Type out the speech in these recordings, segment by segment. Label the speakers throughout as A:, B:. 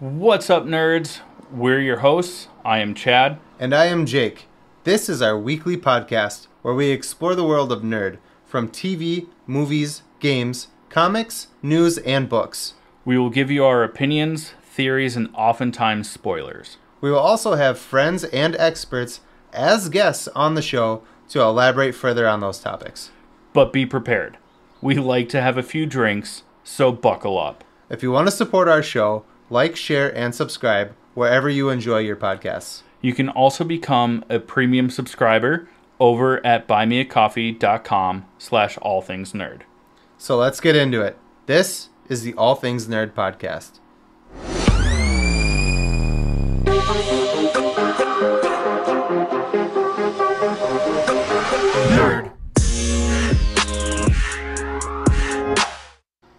A: What's up, nerds? We're your hosts. I am Chad.
B: And I am Jake. This is our weekly podcast where we explore the world of nerd from TV, movies, games, comics, news, and books.
A: We will give you our opinions, theories, and oftentimes spoilers.
B: We will also have friends and experts as guests on the show to elaborate further on those topics.
A: But be prepared. We like to have a few drinks, so buckle up.
B: If you want to support our show, like, share, and subscribe wherever you enjoy your podcasts.
A: You can also become a premium subscriber over at buymeacoffee.com/allthingsnerd.
B: So let's get into it. This is the All Things Nerd Podcast.
A: Nerd.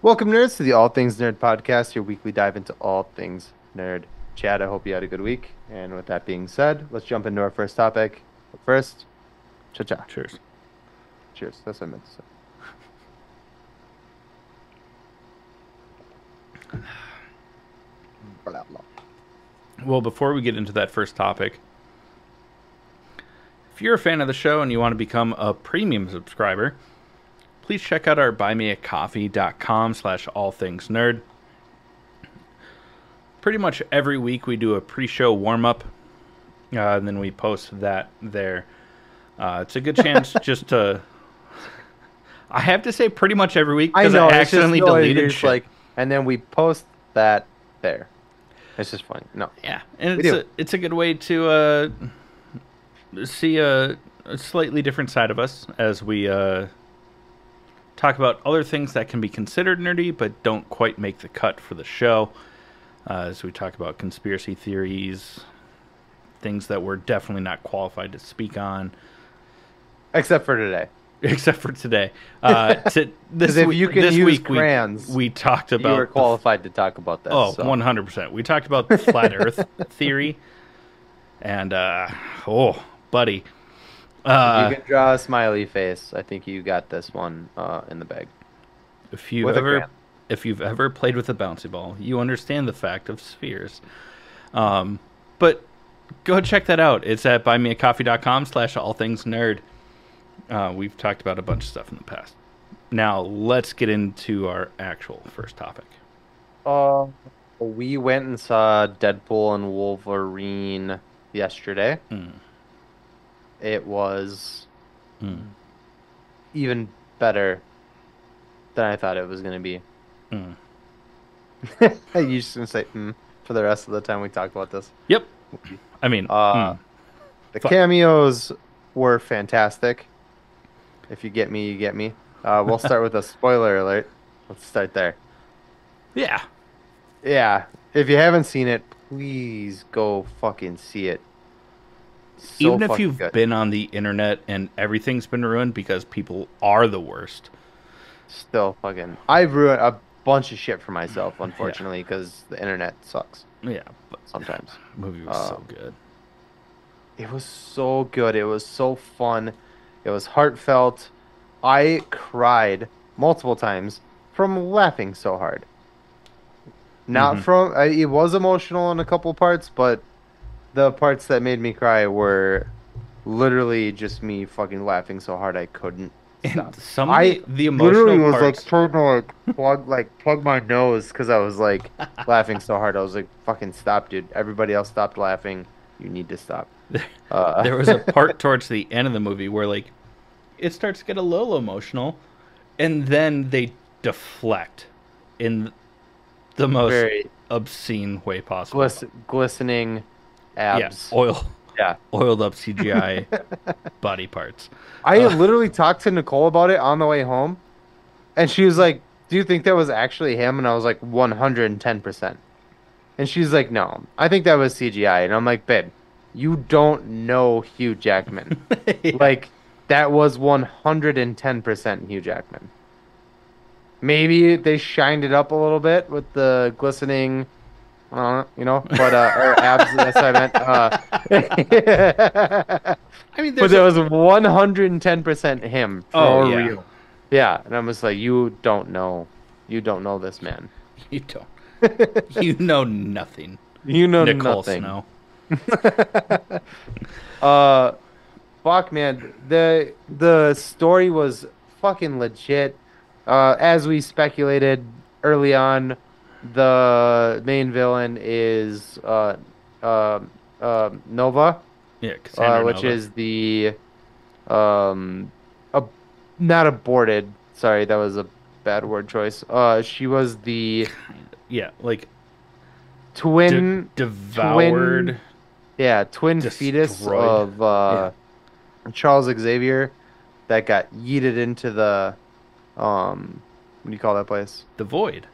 B: Welcome, nerds, to the All Things Nerd Podcast, your weekly dive into all things nerd. Chad, I hope you had a good week. And with that being said, let's jump into our first topic. But first, cha-cha.
A: Cheers.
B: Cheers. That's what I meant to say.
A: Well, before we get into that first topic, if you're a fan of the show and you want to become a premium subscriber, please check out our buymeacoffee.com/allthingsnerd. Pretty much every week we do a pre-show warm-up, and then we post that there. It's a good chance just to... I have to say pretty much every week because I accidentally deleted shit.
B: And then we post that there. It's just funny. No.
A: Yeah, and it's a good way to see a slightly different side of us as we talk about other things that can be considered nerdy but don't quite make the cut for the show. As we talk about conspiracy theories, things that we're definitely not qualified to speak on.
B: Except for today.
A: Except for today.
B: This week
A: we talked about...
B: You were qualified to talk about that.
A: Oh, so. 100%. We talked about the flat Earth theory. And, buddy.
B: You can draw a smiley face. I think you got this one in the bag.
A: If you've ever played with a bouncy ball, you understand the fact of spheres. But go check that out. It's at buymeacoffee.com/allthingsnerd. We've talked about a bunch of stuff in the past. Now, let's get into our actual first topic.
B: We went and saw Deadpool and Wolverine yesterday. It was even better than I thought it was going to be. You just going to say for the rest of the time we talk about this?
A: Yep. I mean,
B: the cameos were fantastic. If you get me, you get me. We'll start with a spoiler alert. Let's start there.
A: Yeah.
B: Yeah. If you haven't seen it, please go fucking see it.
A: Even if you've been on the internet and everything's been ruined because people are the worst.
B: Still fucking... I've ruined a bunch of shit for myself, unfortunately, because the internet sucks.
A: Yeah. But
B: sometimes.
A: The movie was so good.
B: It was so good. It was so fun. It was heartfelt. I cried multiple times from laughing so hard. Not from... it was emotional in a couple parts, but the parts that made me cry were literally just me fucking laughing so hard I couldn't stop.
A: Some of the emotional
B: literally was
A: parts...
B: like trying to plug my nose because I was like laughing so hard. I was like, fucking stop, dude. Everybody else stopped laughing. You need to stop.
A: There was a part towards the end of the movie where like it starts to get a little emotional, and then they deflect in the most very obscene way possible.
B: Glistening abs.
A: Yeah, oiled up CGI body parts.
B: I literally talked to Nicole about it on the way home, and she was like, "Do you think that was actually him?" And I was like, 110%. And she's like, "No, I think that was CGI." And I'm like, "Babe, you don't know Hugh Jackman.
A: Yeah.
B: Like, that was 110% Hugh Jackman. Maybe they shined it up a little bit with the glistening, but or abs. That's what I meant.
A: I mean,
B: but it was 110% him for real. Yeah, and I'm just like, you don't know this man.
A: You don't. You know nothing,
B: You know
A: Nicole
B: nothing.
A: Snow.
B: Uh, Fuck, man. The story was fucking legit. As we speculated early on, the main villain is uh, Nova,
A: Yeah, Cassandra
B: which
A: Nova.
B: is the um, a, not aborted. Sorry, that was a bad word choice. She was the
A: Kind of. Yeah, like
B: twin twin
A: devoured,
B: yeah, twin fetus
A: destroyed.
B: of
A: Yeah,
B: Charles Xavier that got yeeted into the what do you call that place?
A: the void.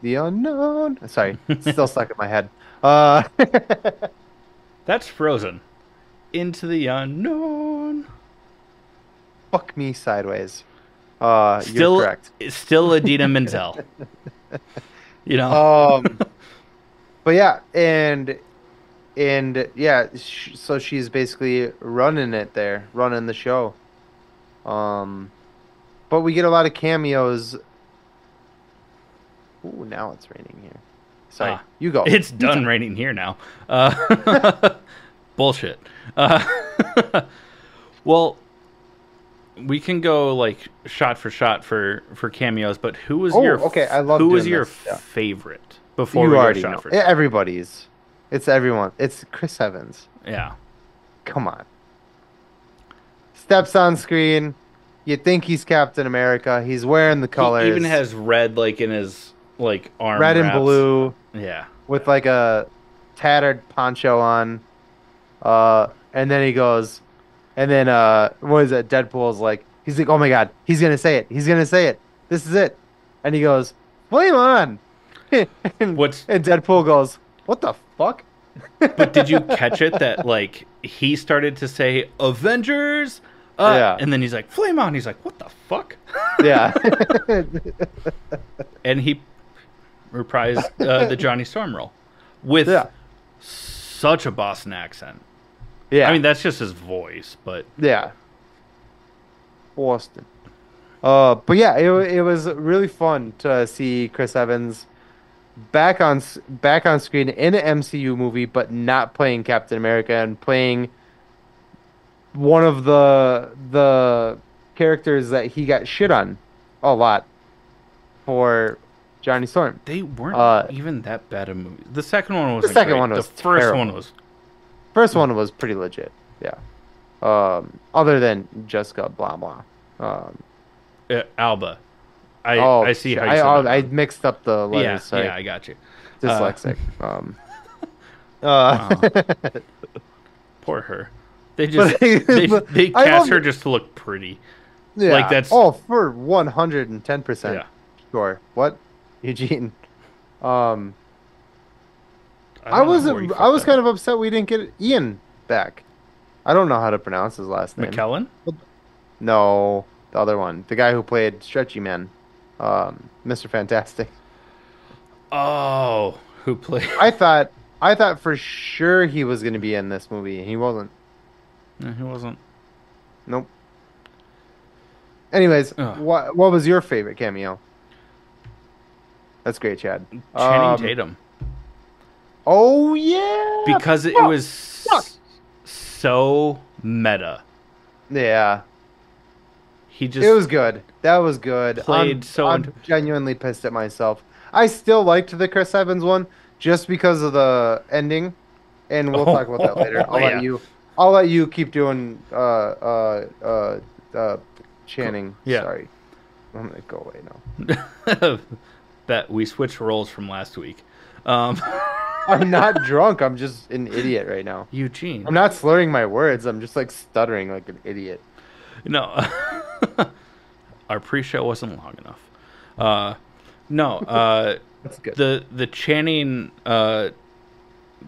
B: The unknown. Sorry, it's still stuck in my head. Uh
A: That's Frozen. Into the unknown.
B: Fuck me sideways. You're
A: Still,
B: correct.
A: still Adina Menzel. You know.
B: Um but yeah, and yeah, so she's basically running it there, running the show. Um but we get a lot of cameos. Ooh, now it's raining here. Sorry,
A: Ah,
B: you go.
A: it's
B: You
A: done
B: talk.
A: raining here now. Bullshit. Uh, well, we can go like shot for cameos, but
B: Oh, okay. I love
A: who was
B: doing
A: your
B: this. Yeah.
A: favorite before
B: You
A: we go
B: already
A: shot
B: know.
A: for shot?
B: Everybody's. It's everyone. It's Chris Evans.
A: Yeah,
B: Come on. Steps on screen. You think he's Captain America. He's wearing the
A: he even
B: colors,
A: has red like in his like arm
B: red and
A: wraps.
B: blue,
A: Yeah,
B: with like a tattered poncho on. And then he goes, and then what is it? Deadpool's like, he's like, oh my God, he's gonna say it. He's gonna say it. This is it. And he goes, flame on. and,
A: what's
B: and Deadpool goes, what the fuck?
A: but did you catch it that like he started to say Avengers,
B: Yeah,
A: and then he's like flame on. He's like, what the fuck?
B: yeah,
A: And he reprised the Johnny Storm role with
B: yeah,
A: such a Boston accent. I
B: yeah,
A: mean, that's just his voice, but
B: yeah. Boston. But yeah, it was really fun to see Chris Evans back on screen in an MCU movie, but not playing Captain America and playing one of the characters that he got shit on a lot for Johnny Storm.
A: they weren't
B: Uh,
A: even that bad of movies. The second one
B: the
A: wasn't
B: second
A: great.
B: one
A: The
B: was
A: first one
B: terrible.
A: was
B: First one was pretty legit. Yeah. Other than Jessica blah blah.
A: Alba.
B: Oh,
A: I see how you
B: I
A: said that
B: I
A: wrong.
B: mixed up the
A: Yeah,
B: letters. Sorry,
A: yeah, I got you. Uh,
B: dyslexic. Uh,
A: wow, poor her. They just
B: but, but
A: they
B: I
A: cast
B: love
A: her just to look pretty. Like
B: yeah.
A: that's
B: Oh, for 110%
A: yeah.
B: sure. What, Eugene? Um,
A: I don't know where you
B: I
A: fucked
B: was
A: that
B: kind
A: up.
B: of upset we didn't get Ian back. I don't know how to pronounce his last name.
A: McKellen?
B: No, the other one, the guy who played Stretchy Man, Mr. Fantastic.
A: Oh, who played?
B: I thought for sure he was going to be in this movie, and he wasn't.
A: No, he wasn't.
B: Nope. Anyways,
A: Ugh.
B: what was your favorite cameo? That's great, Chad.
A: Channing Tatum.
B: Oh yeah.
A: Because it
B: Fuck,
A: was
B: fuck.
A: so meta.
B: Yeah,
A: He
B: it
A: just
B: was good. That was good.
A: played so
B: I'm genuinely pissed at myself. I still liked the Chris Evans one just because of the ending, and we'll talk about that later.
A: Oh yeah.
B: I'll let you keep doing Channing.
A: Yeah.
B: Sorry. I'm gonna go away now.
A: That we switched roles from last week. Um,
B: I'm not drunk. I'm just an idiot right now.
A: Eugene.
B: I'm not slurring my words. I'm just like stuttering like an idiot.
A: No. Our pre-show wasn't long enough. No.
B: That's good.
A: The Channing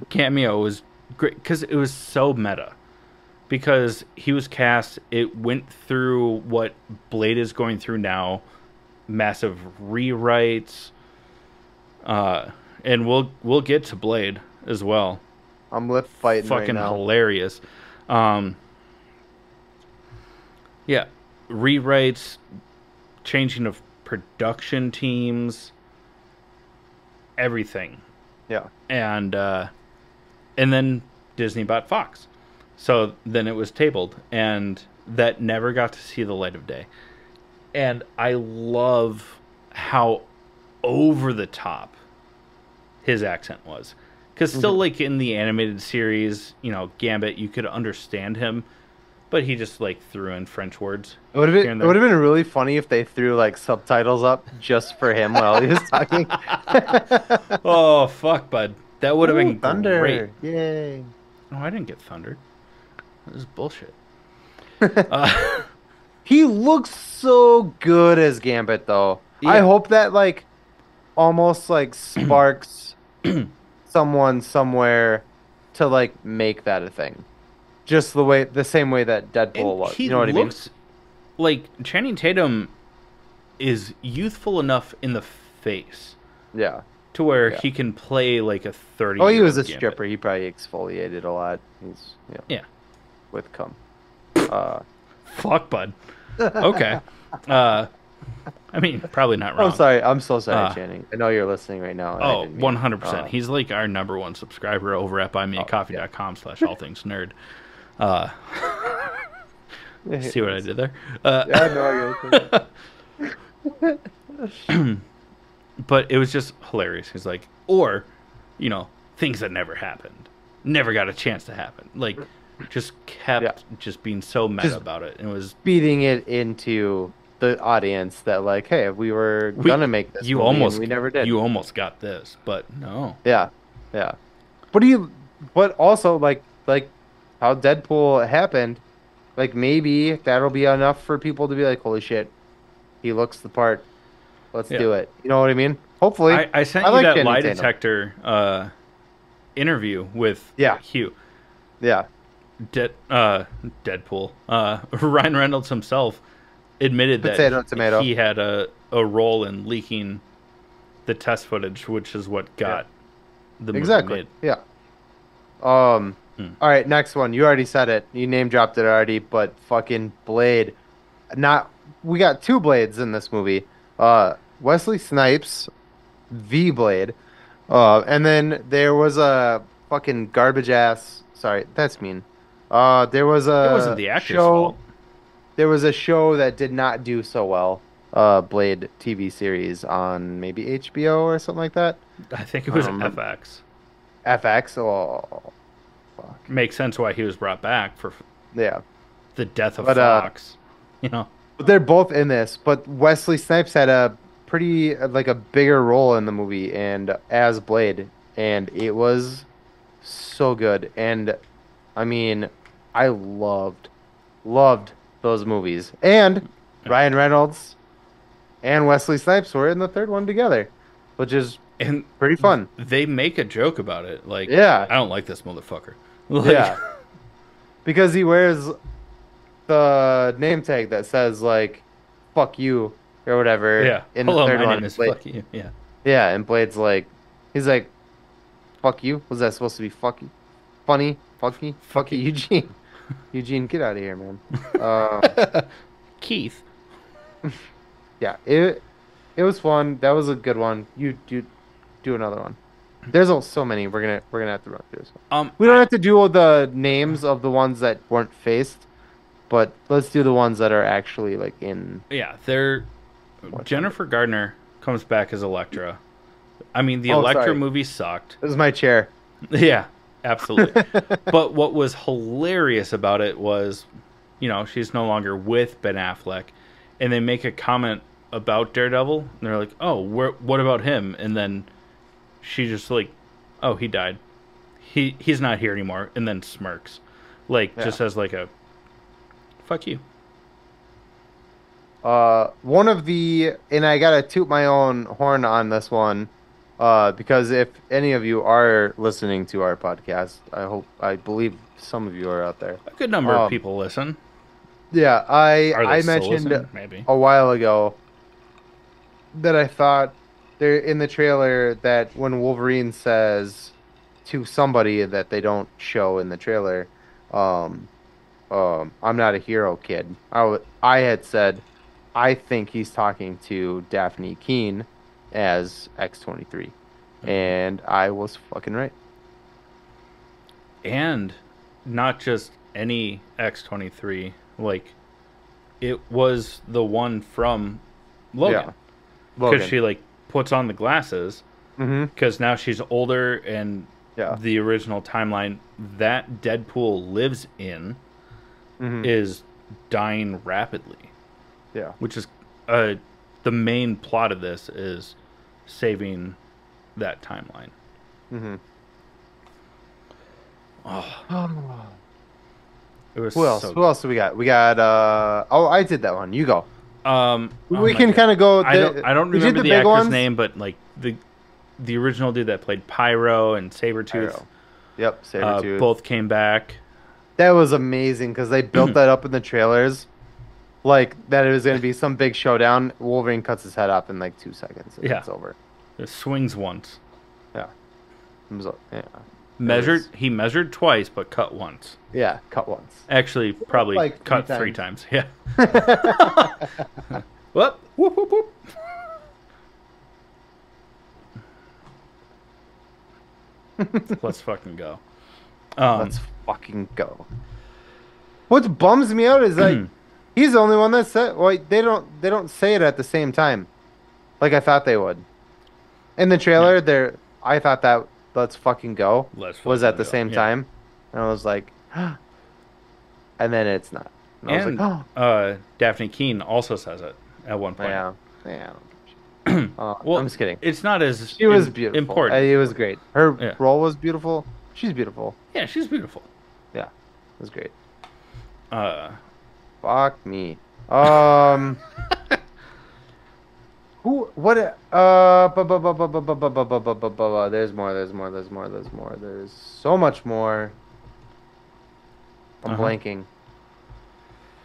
A: cameo was great because it was so meta. Because he was cast, it went through what Blade is going through now, massive rewrites, and we'll get to Blade as well.
B: I'm lip fighting right
A: Fucking
B: now.
A: hilarious. Yeah, rewrites, changing of production teams. everything.
B: Yeah.
A: And then Disney bought Fox. So then it was tabled, and that never got to see the light of day. And I love how over the top his accent was. Because still, like, in the animated series, Gambit, you could understand him, but he just, like, threw in French words.
B: It would have been really funny if they threw like subtitles up just for him while he was talking.
A: Oh, fuck, bud. That would have been
B: thunder.
A: Great.
B: Yay.
A: No, I didn't get thundered. This is bullshit.
B: He looks so good as Gambit, though.
A: Yeah.
B: I hope that like almost like sparks someone somewhere to like make that a thing. Just the same way that Deadpool was.
A: He
B: You know what I mean?
A: Like Channing Tatum is youthful enough in the face
B: Yeah.
A: to where he can play like a 30.
B: Oh, he was a
A: Gambit.
B: stripper. He probably exfoliated a lot. He's
A: Yeah.
B: with cum.
A: Fuck, bud. Okay. I mean, probably not wrong.
B: I'm sorry. I'm so sorry, Channing. I know you're listening right now.
A: Oh, 100%. He's like our number one subscriber over at buymeacoffee.com/allthingsnerd. See what I did there?
B: Yeah, no, I get
A: But it was just hilarious. He's like, or, things that never happened. Never got a chance to happen. Like, just kept just being so meta about it. It was
B: feeding it into the audience that like, hey, we were gonna make this movie and we never did.
A: You almost got this, but no.
B: Yeah. But also like how Deadpool happened, like maybe that'll be enough for people to be like, holy shit, he looks the part. Let's do it. You know what I mean? Hopefully.
A: I sent you that lie detector interview with Hugh.
B: Yeah.
A: Deadpool. Ryan Reynolds himself admitted that he had a role in leaking the test footage, which is what got the movie made.
B: Yeah. All right, next one. You already said it. You name dropped it already, but fucking Blade. We got two Blades in this movie. Wesley Snipes, V Blade, and then there was a fucking garbage ass. Sorry, that's mean. There was
A: it wasn't the actor's fault.
B: There was a show that did not do so well. Blade TV series on maybe HBO or something like that.
A: I think it was FX.
B: FX. Oh, fuck.
A: Makes sense why he was brought back for the death of Fox.
B: But they're both in this. But Wesley Snipes had a pretty like a bigger role in the movie and as Blade, and it was so good. And I mean, I loved those movies. And Ryan Reynolds and Wesley Snipes were in the third one together, which is pretty fun.
A: They make a joke about it, like,
B: I
A: don't like this motherfucker. Like,
B: because he wears the name tag that says like "fuck you" or whatever.
A: Yeah.
B: In the third
A: my
B: one,
A: name is fuck you. Yeah.
B: Yeah, and Blade's like, he's like, "Fuck you." Was that supposed to be "fucky"? Funny? Fucky? Fucky Eugene. Eugene, get out of here, man.
A: Keith.
B: Yeah, it was fun. That was a good one. You do another one. There's so many. We're gonna have to run through this. We don't have to do all the names of the ones that weren't faced, but let's do the ones that are actually like in.
A: Yeah, Jennifer Gardner comes back as Elektra. I mean, the Elektra movie sucked.
B: This is my chair.
A: Yeah, absolutely. But what was hilarious about it was, she's no longer with Ben Affleck, and they make a comment about Daredevil, and they're like, "Oh, what about him?" And then she just like, "Oh, he died. He's not here anymore," and then smirks, just as like a, "Fuck you."
B: And I gotta toot my own horn on this one, because if any of you are listening to our podcast, I believe some of you are out there.
A: A good number of people listen.
B: Yeah, I mentioned
A: maybe
B: a while ago that I thought there in the trailer that when Wolverine says to somebody that they don't show in the trailer, "I'm not a hero, kid." I had said, I think he's talking to Daphne Keene as X-23, And I was fucking right.
A: And not just any X-23, like it was the one from
B: Yeah,
A: Logan, because
B: Logan.
A: she like puts on the glasses
B: Mm-hmm.
A: because now she's older, and
B: Yeah.
A: the original timeline that Deadpool lives in
B: Mm-hmm.
A: is dying rapidly,
B: Yeah.
A: which is the main plot of this is saving that timeline.
B: Mm-hmm.
A: Oh,
B: Oh.
A: it was
B: Who else?
A: so
B: Who else do we got? We got oh, I did that one. You go.
A: oh
B: We
A: my
B: can
A: god.
B: kind of go
A: I don't
B: we did
A: remember
B: the
A: the
B: big
A: actor's
B: ones.
A: name, but like the original dude that played Pyro and Sabretooth
B: Pyro. Yep, Sabretooth.
A: both came back.
B: That was amazing because they built that up in the trailers. Like that it was gonna be some big showdown. Wolverine cuts his head off in like 2 seconds and
A: Yeah.
B: it's over.
A: It swings once.
B: Yeah. Yeah.
A: He measured twice but cut once.
B: Yeah, cut once.
A: Actually, probably
B: Like
A: cut
B: three
A: three times. Yeah. Whoop, whoop, whoop, whoop. Let's fucking go.
B: Let's fucking go. What bums me out is like he's the only one that said like they don't say it at the same time. Like I thought they would. In the
A: Yeah.
B: trailer I thought that let's fucking go
A: Let's
B: was
A: fucking
B: at the
A: go.
B: same
A: Yeah.
B: time. And I was like and then it's not. And I was
A: And
B: like, oh
A: Daphne Keene also says it at one point.
B: yeah. Yeah.
A: Well,
B: I'm just kidding.
A: it's not as
B: She was beautiful.
A: important.
B: It was great. Her
A: Yeah.
B: role was beautiful. She's beautiful.
A: Yeah, she's beautiful.
B: Yeah. It was great.
A: Uh,
B: Fuck me. Who? What? There's more. There's so much more. I'm blanking.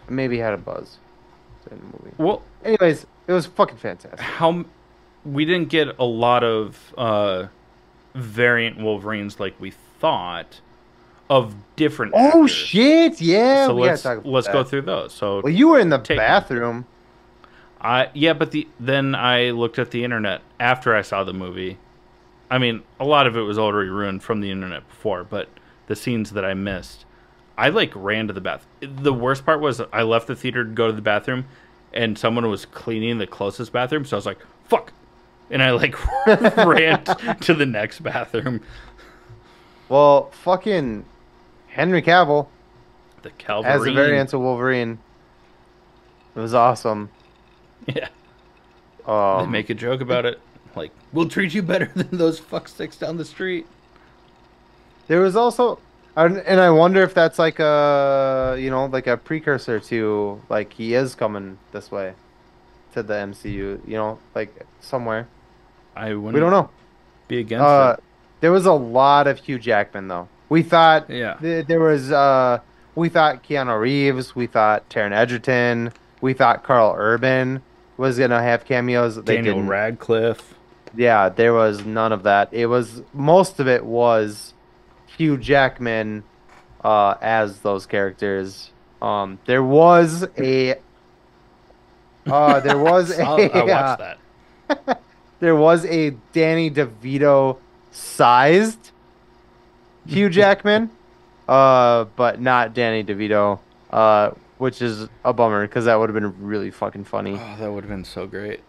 B: Maybe had a buzz in the movie.
A: well,
B: Anyways, it was fucking fantastic.
A: we didn't get a lot of variant Wolverines like we thought of different
B: Oh
A: actors.
B: shit! Yeah,
A: So
B: we gotta
A: let's
B: talk about
A: let's go
B: that.
A: through those. So
B: Well, you were in the
A: Take-
B: bathroom.
A: but then I looked at the internet after I saw the movie. I mean, a lot of it was already ruined from the internet before, but the scenes that I missed, I like ran to the bath. The worst part was I left the theater to go to the bathroom, and someone was cleaning the closest bathroom, so I was like, "Fuck!" And I like ran to the next bathroom.
B: Well, fucking Henry Cavill
A: The
B: as
A: Calvary.
B: a variant of Wolverine. It was awesome.
A: Yeah. They make a joke about it. Like, we'll treat you better than those fucksticks down the street.
B: There was also, and I wonder if that's like like a precursor to like he is coming this way to the MCU. Like somewhere.
A: I wouldn't
B: We don't know.
A: be against it.
B: There was a lot of Hugh Jackman though. We thought
A: Yeah.
B: there was we thought Keanu Reeves, we thought Taron Egerton, we thought Carl Urban was gonna have cameos. They
A: Daniel
B: didn't.
A: Radcliffe.
B: Yeah, there was none of that. It was most of it was Hugh Jackman as those characters. There was a there was a
A: I watched that.
B: there was a Danny DeVito sized Hugh Jackman, but not Danny DeVito, which is a bummer because that would have been really fucking funny.
A: Oh, that would have been so great.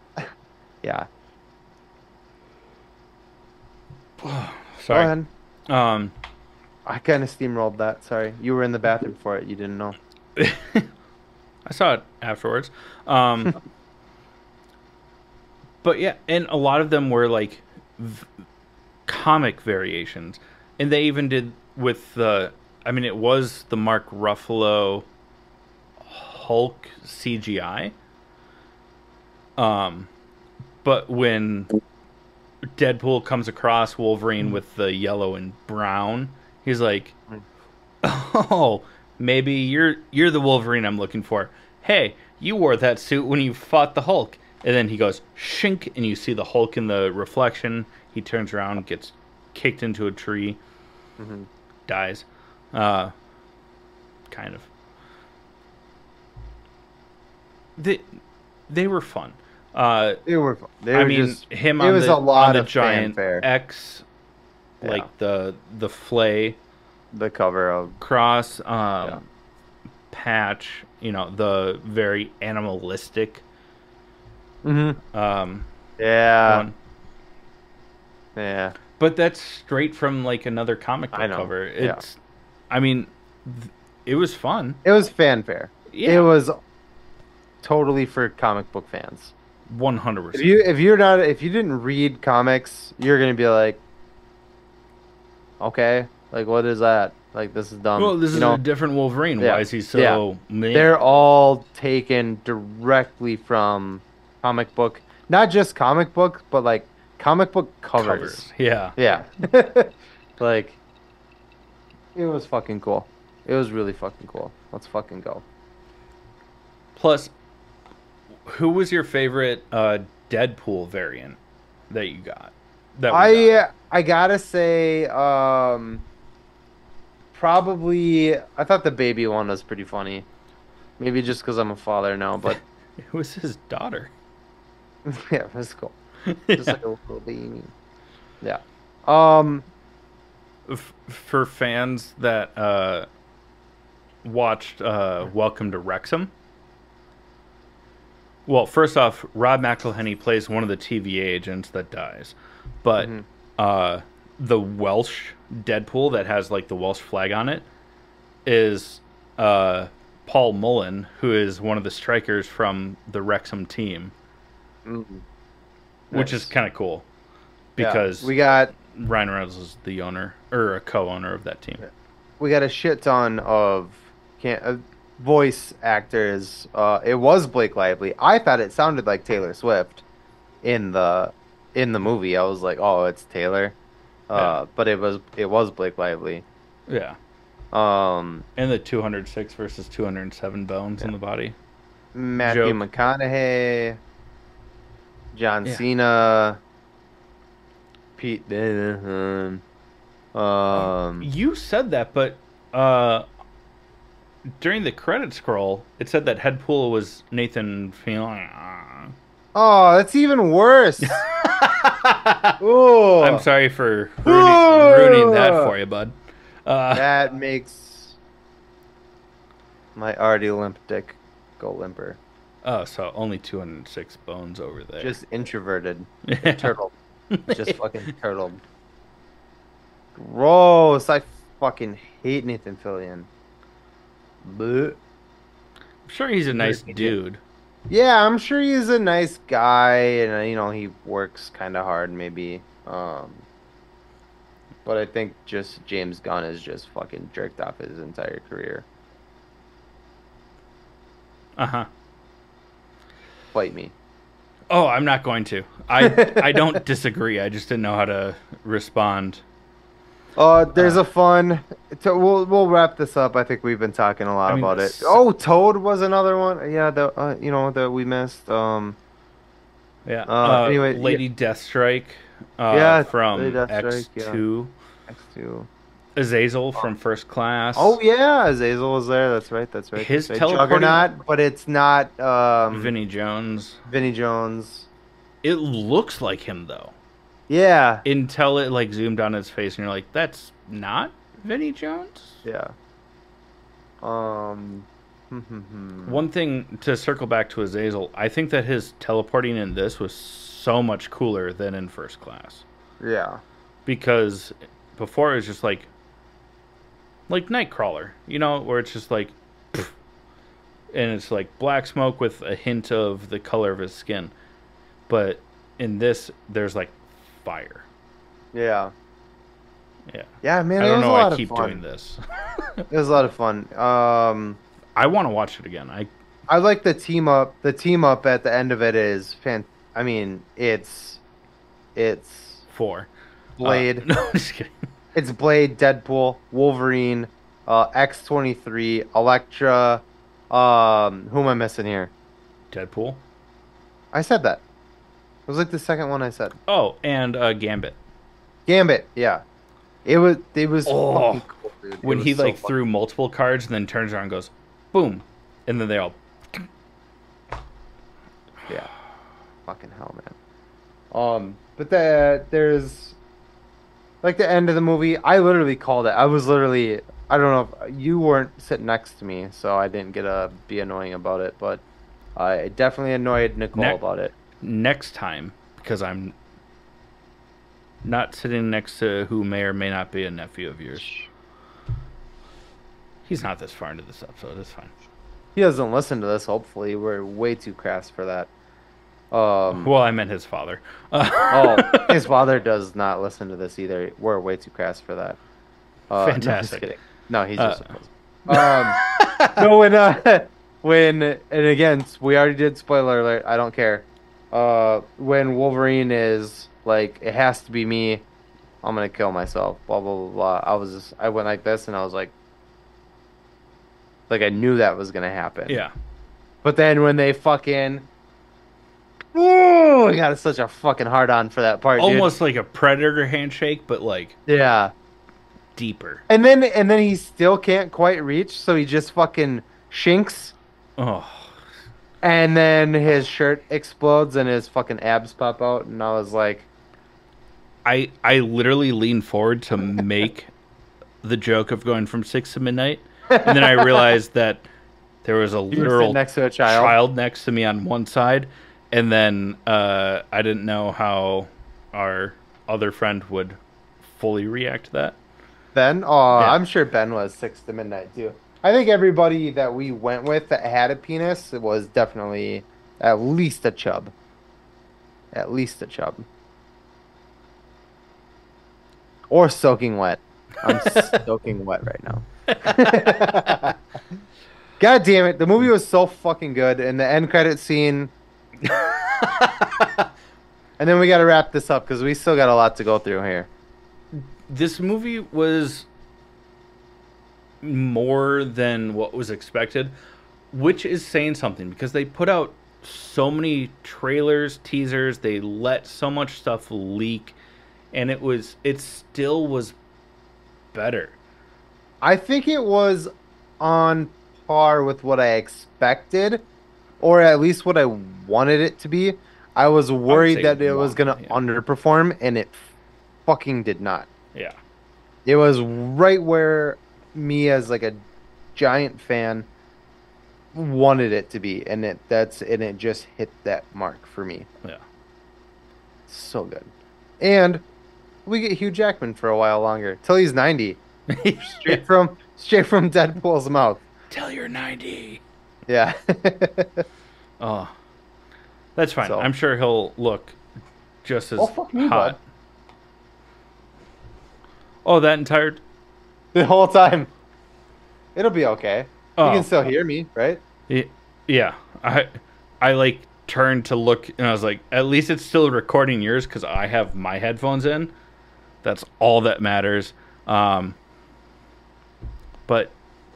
B: Yeah.
A: Sorry.
B: Go ahead.
A: Um,
B: I kind of steamrolled that. Sorry. You were in the bathroom for it. You didn't know.
A: I saw it afterwards. But yeah, and a lot of them were like comic variations, and they even did with the. I mean, it was the Mark Ruffalo Hulk CGI. But when Deadpool comes across Wolverine with the yellow and brown, he's like, "Oh, maybe you're the Wolverine I'm looking for. Hey, you wore that suit when you fought the Hulk." And then he goes, shink, and you see the Hulk in the reflection. He turns around, gets kicked into a tree, dies. Kind of. They were fun.
B: They were fun. They
A: I
B: were
A: mean,
B: just.
A: him
B: It
A: on
B: was a
A: the
B: lot of
A: giant
B: fanfare.
A: X,
B: Yeah.
A: like the flay
B: The cover of.
A: cross,
B: Yeah.
A: patch. The very animalistic
B: Mm-hmm.
A: um,
B: Yeah.
A: one.
B: Yeah.
A: But that's straight from like another comic
B: I
A: book
B: know.
A: cover.
B: Yeah.
A: I mean, it was fun.
B: It was fanfare. It
A: Yeah,
B: was totally for comic book fans.
A: 100%.
B: If you didn't read comics, you're gonna be like, okay, like what is that? Like this is dumb.
A: Well, this
B: You
A: is a
B: know?
A: different Wolverine. Why
B: Yeah.
A: is he
B: Yeah.
A: so meh?
B: They're all taken directly from comic book, not just comic book, but like comic book covers.
A: Yeah.
B: Yeah. Like it was fucking cool. It was really fucking cool. Let's fucking go.
A: Plus, who was your favorite Deadpool variant that you got?
B: I gotta say, probably I thought the baby one was pretty funny. Maybe just because I'm a father now, but
A: It was his daughter.
B: yeah, that's cool. Just
A: Yeah.
B: like a little baby. Yeah. Um.
A: For fans that watched Welcome to Wrexham. Well, first off, Rob McElhenney plays one of the TVA agents that dies, but
B: Mhm.
A: the Welsh Deadpool that has like the Welsh flag on it is Paul Mullen, who is one of the strikers from the Wrexham team,
B: Mhm.
A: which is
B: Nice.
A: kind of cool
B: Yeah.
A: because
B: we got
A: Ryan Reynolds is the owner or a co-owner of that team.
B: a shit ton of voice actors. It was Blake Lively. I thought it sounded like Taylor Swift in the movie. I was like, oh, it's Taylor.
A: Yeah.
B: But it was Blake Lively.
A: Yeah.
B: Um,
A: And the 206 versus 207 bones in
B: Yeah.
A: the body.
B: Matthew
A: Joke.
B: McConaughey, John
A: Yeah.
B: Cena, Pete Davidson.
A: You said that, but during the credit scroll, it said that Deadpool was Nathan Fillion.
B: Oh, that's even worse. Ooh,
A: I'm sorry for ruining that for you, bud.
B: that makes my already limp dick go limper.
A: Oh, so only 206 bones over there.
B: Just introverted,
A: Yeah.
B: turtle, just fucking turtle. Gross. I fucking hate Nathan Fillion. Bleh.
A: I'm sure he's a nice
B: Idiot.
A: dude.
B: Yeah, I'm sure he's a nice guy, and he works kind of hard, maybe. But I think just James Gunn is just fucking jerked off his entire career.
A: Uh-huh.
B: Fight me.
A: Oh, I'm not going to. I don't disagree. I just didn't know how to respond.
B: There's a fun. We'll wrap this up. I think we've been talking a lot
A: I mean,
B: about it. Oh, Toad was another one. Yeah, that we missed.
A: Yeah.
B: Anyway,
A: Lady Deathstrike
B: Yeah,
A: from
B: Lady Deathstrike,
A: X2.
B: X2.
A: Azazel from First Class.
B: Oh yeah, Azazel was there. That's right.
A: His
B: That's right.
A: teleporting-
B: Juggernaut, but it's not
A: Vinnie Jones.
B: Vinnie Jones.
A: It looks like him though.
B: Yeah,
A: Until it like zoomed on his face and you're like, that's not Vinnie Jones?
B: yeah.
A: One thing to circle back to Azazel, I think that his teleporting in this was so much cooler than in First Class.
B: Yeah.
A: Because before it was just like Nightcrawler, where it's just like, pff, and it's like black smoke with a hint of the color of his skin. But in this, there's like fire.
B: Yeah.
A: Yeah.
B: Yeah, man.
A: I
B: It
A: don't
B: was
A: know
B: a
A: why
B: lot
A: I
B: of
A: keep
B: fun.
A: doing this.
B: It was a lot of fun.
A: I want to watch it again.
B: I like the team up. The team up at the end of it is fan. I mean, it's
A: 4.
B: Blade.
A: No, I'm just kidding.
B: It's Blade, Deadpool, Wolverine, X-23, Elektra. Who am I missing here?
A: Deadpool.
B: I said that. It was like the second one I said.
A: Oh, and Gambit.
B: Gambit. Yeah. It was.
A: Oh,
B: fucking cool, dude. It
A: when
B: was
A: he
B: so
A: like
B: fun.
A: threw multiple cards and then turns around and goes, boom, and then they all.
B: Yeah. fucking hell, man. But there's like the end of the movie. I literally called it. I was literally. I don't know if you weren't sitting next to me, so I didn't get to be annoying about it, but I definitely annoyed Nicole about it.
A: Next time, because I'm not sitting next to who may or may not be a nephew of yours. He's not this far into this episode. It's fine.
B: He doesn't listen to this. Hopefully, we're way too crass for that.
A: Well, I meant his father.
B: Oh, his father does not listen to this either. We're way too crass for that.
A: Fantastic.
B: No, just kidding. No, he's just supposed. No, when and again, we already did spoiler alert. I don't care. When Wolverine is like, it has to be me. I'm gonna kill myself. Blah blah blah blah. I went like this, and I was like I knew that was gonna happen.
A: Yeah.
B: But then when they fucking, oh, I got such a fucking hard on for that part.
A: Almost
B: dude.
A: like a Predator handshake, but like
B: yeah,
A: deeper.
B: And then he still can't quite reach, so he just fucking shinks.
A: Oh.
B: And then his shirt explodes and his fucking abs pop out, and I was like,
A: I literally leaned forward to make the joke of going from 6 to midnight, and then I realized that there was a literal
B: next to a child
A: next to me on one side, and then I didn't know how our other friend would fully react to that.
B: Ben? Oh, yeah. I'm sure Ben was 6 to midnight too. I think everybody that we went with that had a penis was definitely at least a chub. At least a chub. Or soaking wet. I'm soaking wet right now. God damn it. The movie was so fucking good. And the end credit scene. And then we got to wrap this up because we still got a lot to go through here.
A: This movie was more than what was expected, which is saying something because they put out so many trailers, teasers, they let so much stuff leak, and it still was better.
B: I think it was on par with what I expected, or at least what I wanted it to be. I was worried that it was going to underperform, and it fucking did not.
A: Yeah.
B: It was right where me as like a giant fan wanted it to be, and it just hit that mark for me.
A: Yeah.
B: So good. And we get Hugh Jackman for a while longer. Till he's 90. Straight from Deadpool's mouth.
A: Till you're 90.
B: Yeah.
A: Oh. That's fine.
B: So,
A: I'm sure he'll look just as
B: fuck me,
A: hot.
B: bud.
A: Oh, that entire...
B: The whole time. It'll be okay.
A: Oh.
B: You can still hear me, right?
A: Yeah. I like turned to look, and I was like, at least it's still recording yours because I have my headphones in. That's all that matters. But,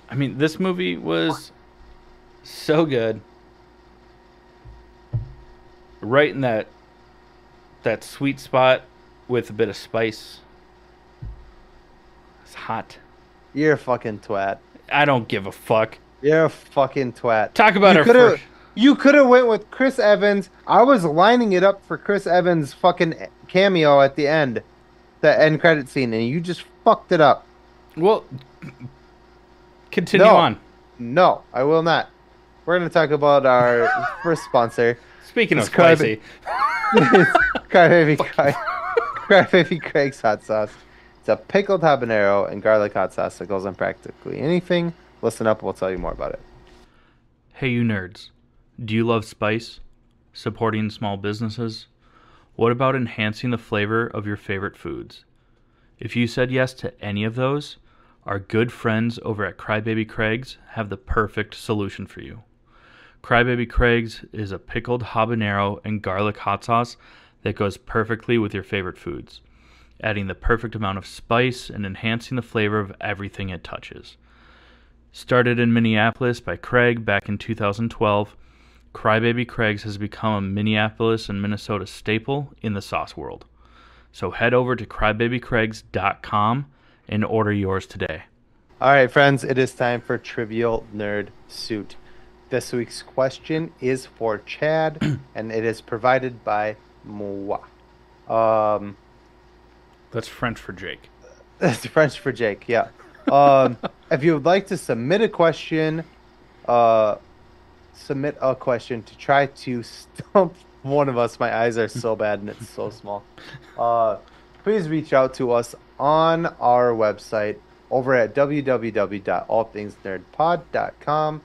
A: I mean, this movie was so good. Right in that sweet spot with a bit of spice. It's hot.
B: You're a fucking twat.
A: I don't give a fuck.
B: You're a fucking twat.
A: Talk about
B: You could have went with Chris Evans. I was lining it up for Chris Evans' fucking cameo at the end. The end credit scene, and you just fucked it up.
A: Well, continue on.
B: No, I will not. We're going to talk about our first sponsor.
A: Speaking of spicy.
B: Crybaby Craig's hot sauce. It's a pickled habanero and garlic hot sauce that goes on practically anything. Listen up, we'll tell you more about it.
A: Hey, you nerds. Do you love spice? Supporting small businesses? What about enhancing the flavor of your favorite foods? If you said yes to any of those, our good friends over at Crybaby Craig's have the perfect solution for you. Crybaby Craig's is a pickled habanero and garlic hot sauce that goes perfectly with your favorite foods, adding the perfect amount of spice and enhancing the flavor of everything it touches. Started in Minneapolis by Craig back in 2012, Crybaby Craig's has become a Minneapolis and Minnesota staple in the sauce world. So head over to crybabycraigs.com and order yours today.
B: All right, friends, it is time for Trivial Nerd Suit. This week's question is for Chad, and it is provided by moi. Um,
A: That's French for Jake.
B: it's French for Jake, yeah. If you would like to uh, submit a question to try to stump one of us. My eyes are so bad and it's so small. Please reach out to us on our website over at www.allthingsnerdpod.com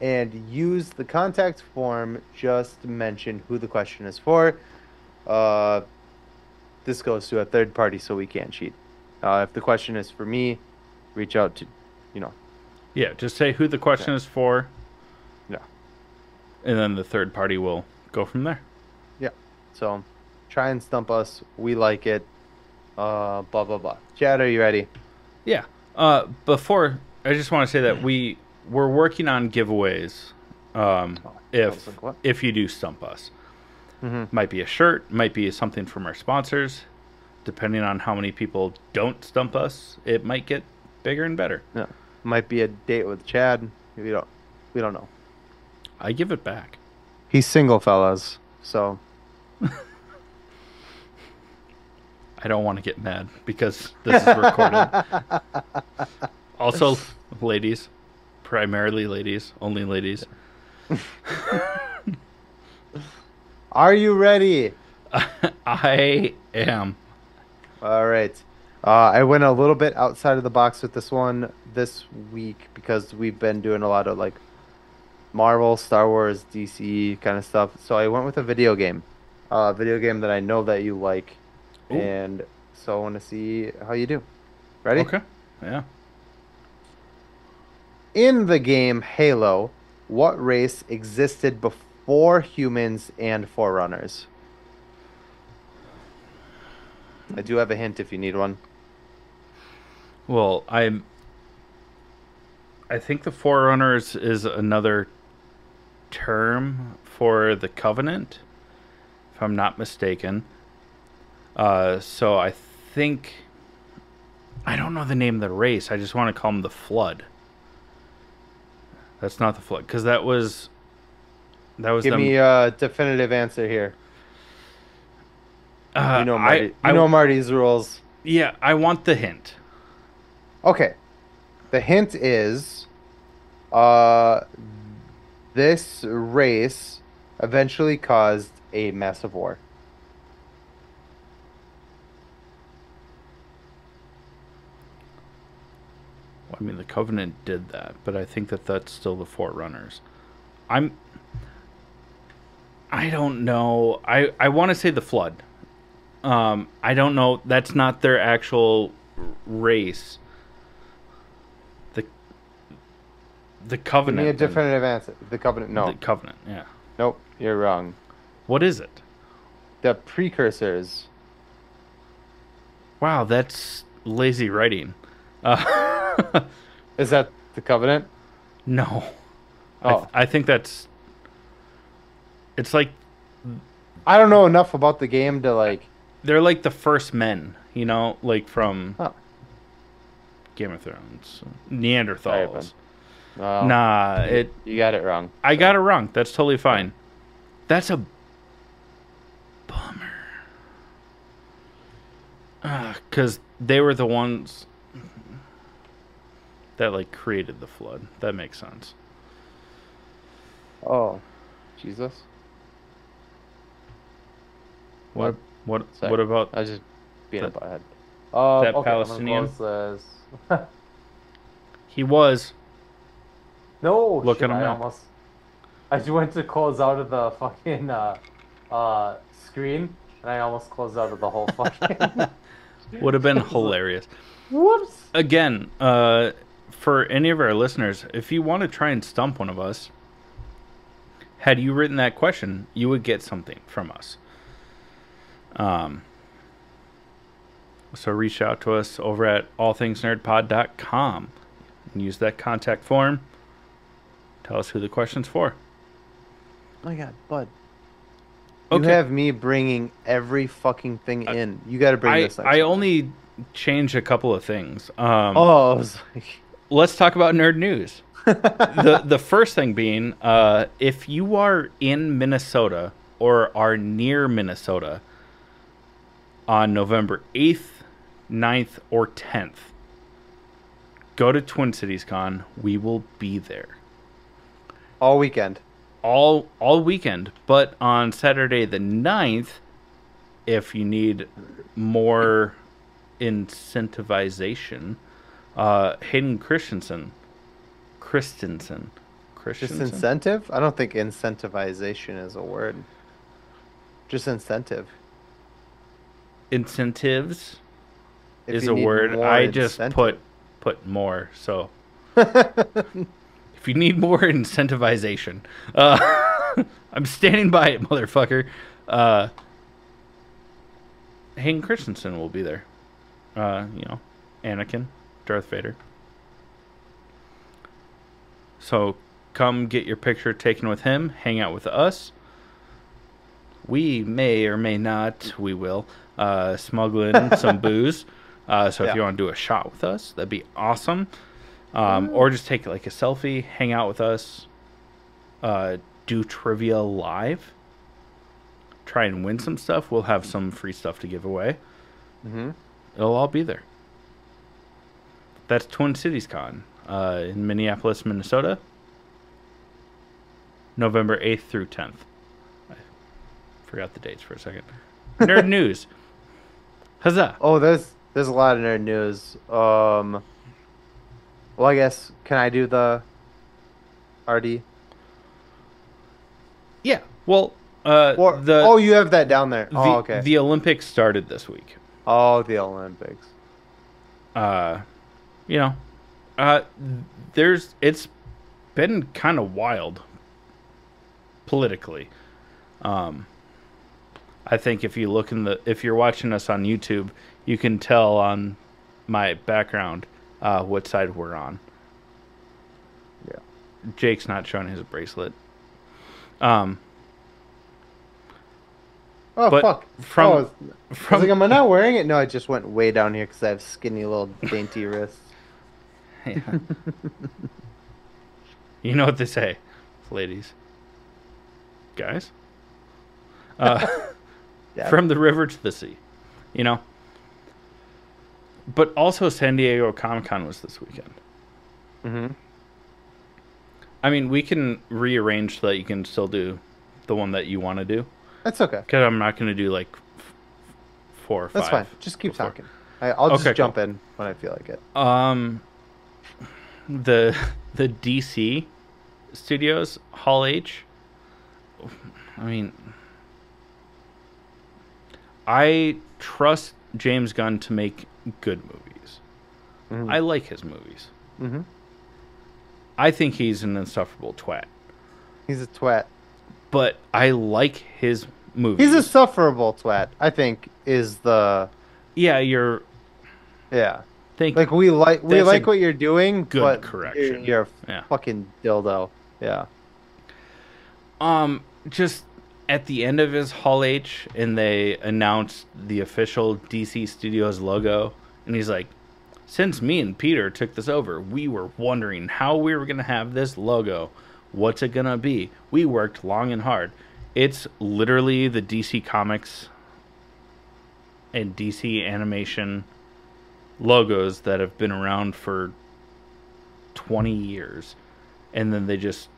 B: and use the contact form. Just mention who the question is for. This goes to a third party, so we can't cheat. If the question is for me, reach out to, you know.
A: Yeah, just say who the question is for,
B: Yeah.
A: and then the third party will go from there.
B: Yeah. So try and stump us. We like it. Blah, blah, blah. Chad, are you ready?
A: Yeah. Before, I just want to say that we're working on giveaways. If you do stump us, might be a shirt, might be something from our sponsors. Depending on how many people don't stump us, it might get bigger and better.
B: Yeah. Might be a date with Chad. We don't know.
A: I give it back.
B: He's single, fellas. So
A: I don't want to get mad because this is recorded. Also, ladies, primarily ladies, only ladies.
B: are you ready?
A: I am.
B: All right. I went a little bit outside of the box with this one this week because we've been doing a lot of like Marvel, Star Wars, DC kind of stuff. So I went with a video game that I know that you like. Ooh. And so I want to see how you do. Ready?
A: Okay. Yeah.
B: In the game Halo, what race existed before humans and Forerunners? I do have a hint if you need one.
A: Well, I think the Forerunners is another term for the Covenant, if I'm not mistaken. So I think I don't know the name of the race. I just want to call them the Flood. That's not the Flood because that was
B: Give
A: them.
B: me a definitive answer here. You know Marty. Marty's rules.
A: Yeah, I want the hint.
B: Okay. The hint is this race eventually caused a massive war.
A: I mean, the Covenant did that, but I think that's still the Forerunners. I don't know. I want to say the Flood. I don't know. That's not their actual race. The Covenant.
B: Give me a definitive answer. The Covenant. No.
A: The Covenant. Yeah.
B: Nope. You're wrong.
A: What is it?
B: The Precursors.
A: Wow, that's lazy writing.
B: Is that the Covenant?
A: No.
B: Oh.
A: I think that's. It's like.
B: I don't know enough about the game to like.
A: They're like the first men, you know, like from Game of Thrones, Neanderthals.
B: Well,
A: nah,
B: you got it wrong.
A: I got it wrong. That's totally fine. That's a bummer. Because they were the ones that like created the Flood. That makes sense.
B: Oh, Jesus.
A: What about?
B: I was just being a butthead.
A: That
B: okay,
A: Palestinian. He was.
B: No,
A: look
B: shit,
A: at him now.
B: I just went to close out of the fucking screen, and I almost closed out of the whole fucking.
A: Would have been hilarious.
B: Whoops.
A: Again, for any of our listeners, if you want to try and stump one of us, had you written that question, you would get something from us. So reach out to us over at allthingsnerdpod.com and use that contact form. Tell us who the question's for.
B: Oh my God, Bud.
A: Okay.
B: You have me bringing every fucking thing in. You got to bring this.
A: I only changed a couple of things.
B: I was like...
A: Let's talk about nerd news. The first thing being, if you are in Minnesota or are near Minnesota on November 8th, 9th, or 10th, go to Twin Cities Con. We will be there
B: All weekend.
A: all weekend. But on Saturday the 9th, if you need more incentivization, Hayden Christensen.
B: Just incentive? I don't think incentivization is a word. Just incentive.
A: Incentives
B: If
A: is
B: you
A: a
B: need
A: word.
B: more
A: I just
B: incentive.
A: put more. So if you need more incentivization, I'm standing by it, motherfucker. Hayden Christensen will be there. Anakin, Darth Vader. So come get your picture taken with him. Hang out with us. We may or may not. We will smuggle in some booze. So if you want to do a shot with us, that'd be awesome. Or just take like a selfie, hang out with us, do trivia live, try and win some stuff. We'll have some free stuff to give away.
B: Mm-hmm.
A: It'll all be there. That's Twin Cities Con in Minneapolis, Minnesota, November 8th through 10th. I forgot the dates for a second. Nerd news. Huzzah.
B: Oh, there's a lot of nerd news. Well, I guess can I do the RD?
A: Yeah. Well,
B: you have that down there. Oh, okay.
A: The Olympics started this week.
B: Oh, the Olympics.
A: It's been kind of wild politically. I think if you're watching us on YouTube, you can tell on my background what side we're on.
B: Yeah.
A: Jake's not showing his bracelet.
B: Oh,
A: but
B: fuck.
A: From
B: I was like, am I not wearing it? No, I just went way down here because I have skinny little dainty wrists.
A: Yeah. You know what they say, ladies. Guys. From the river to the sea. You know? But also San Diego Comic-Con was this weekend.
B: Mm-hmm.
A: I mean, we can rearrange so that you can still do the one that you want to do.
B: That's okay.
A: Because I'm not going to do like 4 or 5.
B: That's fine. Just keep talking. I'll just jump in when I feel like it.
A: The DC Studios Hall H. I mean, I trust James Gunn to make good movies. Mm-hmm. I like his movies.
B: Mm-hmm.
A: I think he's an insufferable twat.
B: He's a twat.
A: But I like his movies.
B: He's a sufferable twat, I think, is the...
A: Yeah, you're...
B: Yeah.
A: Thank
B: like, we like what you're doing,
A: good
B: but
A: correction.
B: You're a fucking dildo. Yeah.
A: Just at the end of his Hall H, and they announced the official DC Studios logo, and he's like, since me and Peter took this over, we were wondering how we were going to have this logo. What's it going to be? We worked long and hard. It's literally the DC Comics and DC animation logos that have been around for 20 years. And then they just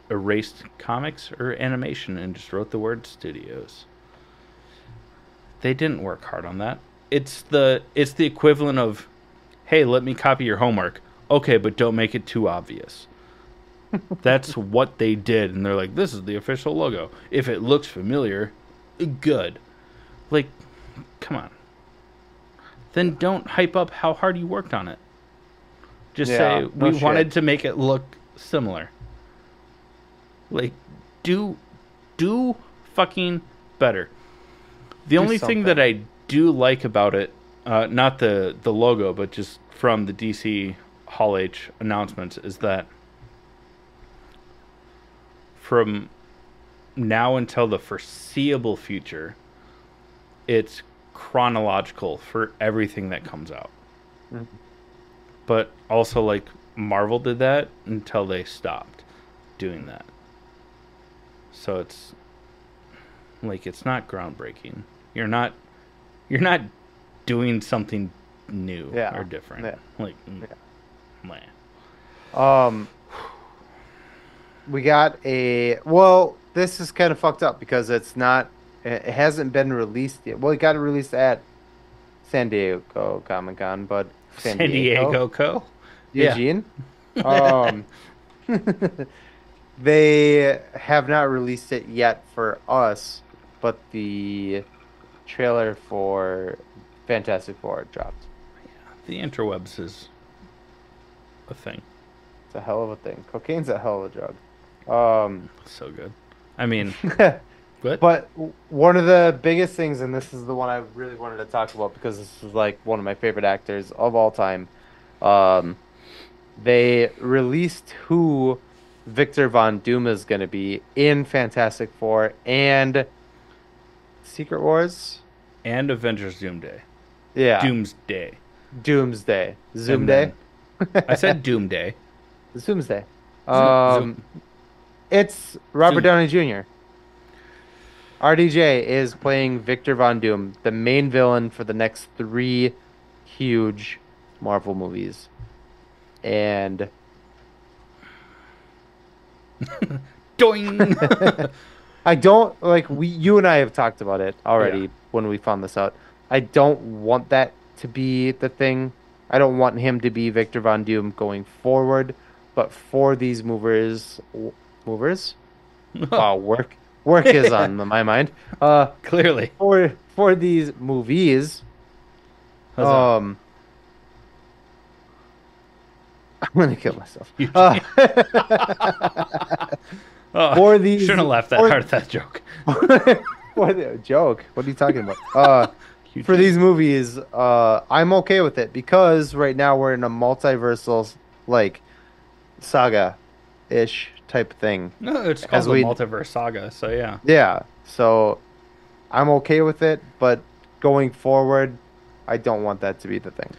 A: erased comics or animation and just wrote the word studios. They didn't work hard on that. It's the equivalent of, hey, let me copy your homework. Okay, but don't make it too obvious. That's what they did, and they're like, this is the official logo. If it looks familiar, good. Like, come on. Then don't hype up how hard you worked on it. Just say, we wanted to make it look similar. Like, do fucking better. The only thing that I do like about it, not the logo, but just from the DC Hall H announcements, is that from now until the foreseeable future, it's chronological for everything that comes out. Mm-hmm. But also, like, Marvel did that until they stopped doing that. So it's like it's not groundbreaking. You're not you're not doing something new
B: Yeah.
A: or different.
B: Yeah.
A: Like,
B: Yeah.
A: man.
B: Um, we got a well. This is kind of fucked up because it's not. It hasn't been released yet. Well, it got released at San Diego Comic Con, but San
A: San
B: Diego,
A: Diego Co. Yeah.
B: Eugene. Um, they have not released it yet for us, but the trailer for Fantastic Four dropped.
A: The interwebs is a thing.
B: It's a hell of a thing. Cocaine's a hell of a drug. Um,
A: So good. I mean, what?
B: But one of the biggest things, and this is the one I really wanted to talk about because this is like one of my favorite actors of all time. Um, they released who Victor Von Doom is going to be in Fantastic Four and Secret Wars.
A: And Avengers Doomsday.
B: Yeah,
A: Doomsday.
B: Doomsday,
A: And
B: Zoomday,
A: then- I said Doomday.
B: Zoomsday.
A: Zoom.
B: It's Robert
A: Zoom.
B: Downey Jr. RDJ is playing Victor Von Doom, the main villain for the next three huge Marvel movies. And
A: Doing.
B: I don't like you and I have talked about it already
A: Yeah.
B: when we found this out. I don't want that to be the thing. I don't want him to be Victor Von Doom going forward, but for these movers? Wow, work is on my mind.
A: Clearly.
B: For these movies,
A: Huzzah.
B: I'm gonna kill myself.
A: You-
B: Uh,
A: Oh,
B: for these-
A: shouldn't have laughed that
B: for-
A: hard at that joke.
B: for the joke. What are you talking about? For these movies, I'm okay with it because right now we're in a multiversal like saga-ish type thing.
A: No, it's called
B: as
A: the
B: we-
A: Multiverse Saga, so yeah.
B: Yeah, so I'm okay with it, but going forward, I don't want that to be the thing.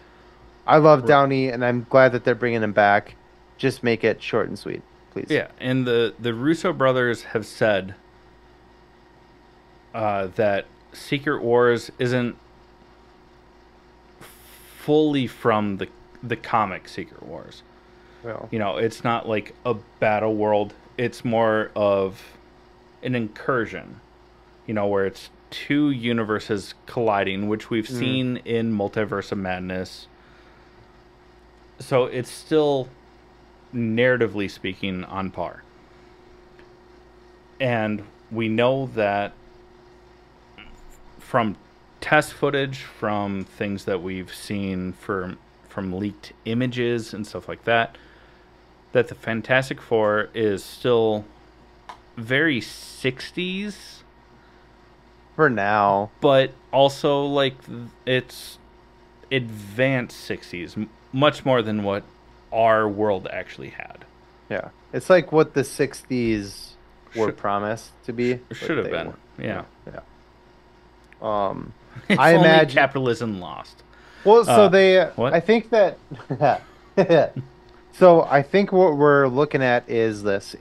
B: I love
A: Right.
B: Downey, and I'm glad that they're bringing him back. Just make it short and sweet, please.
A: Yeah, and the Russo brothers have said that Secret Wars isn't fully from the comic Secret Wars.
B: Well,
A: You know, it's not like a battle world. It's more of an incursion. You know, where it's two universes colliding, which we've seen in Multiverse of Madness. So it's still, narratively speaking, on par. And we know that from test footage, from things that we've seen from leaked images and stuff like that, that the Fantastic Four is still very 60s,
B: for now,
A: but also like it's advanced 60s, much more than what our world actually had.
B: yeah, it's like what the '60s were
A: Should-
B: promised to be. but
A: Should have
B: they
A: been,
B: weren't.
A: yeah.
B: Yeah.
A: If
B: I
A: only
B: imagine.
A: capitalism lost.
B: Well, so they.
A: what?
B: I think that. So I think what we're looking at is this.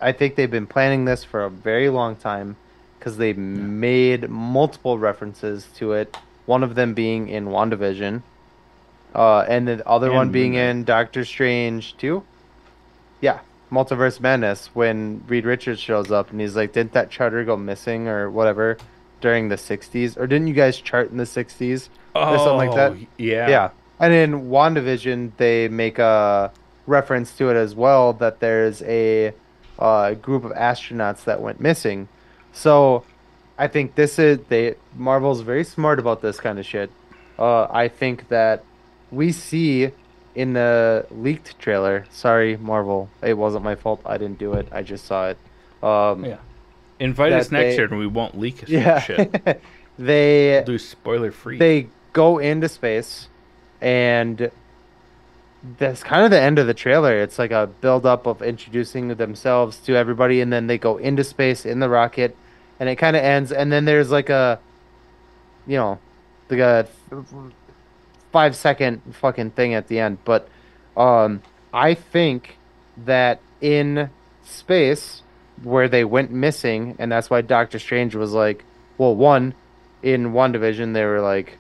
B: I think they've been planning this for a very long time because they made multiple references to it. One of them being in WandaVision, and the other
A: And
B: one being
A: Moon Knight.
B: in Doctor Strange 2. Yeah, Multiverse Madness when Reed Richards shows up and he's like, "Didn't that charter go missing or whatever during the '60s? Or didn't you guys chart in the '60s or something like that?"
A: Yeah.
B: Yeah. And in WandaVision, they make a reference to it as well that there's a group of astronauts that went missing. So I think Marvel's very smart about this kind of shit. I think that we see in the leaked trailer. Sorry, Marvel, it wasn't my fault. I didn't do it. I just saw it.
A: Yeah. Invite us
B: that
A: next
B: they-
A: year and we won't leak
B: Yeah.
A: shit.
B: they
A: We'll do spoiler free.
B: they go into space, and that's kind of the end of the trailer. It's like a build up of introducing themselves to everybody, and then they go into space in the rocket, and it kind of ends. And then there's like a, you know, like a 5-second fucking thing at the end. But I think that in space where they went missing, and that's why Doctor Strange was like, well, one, in WandaVision, they were like,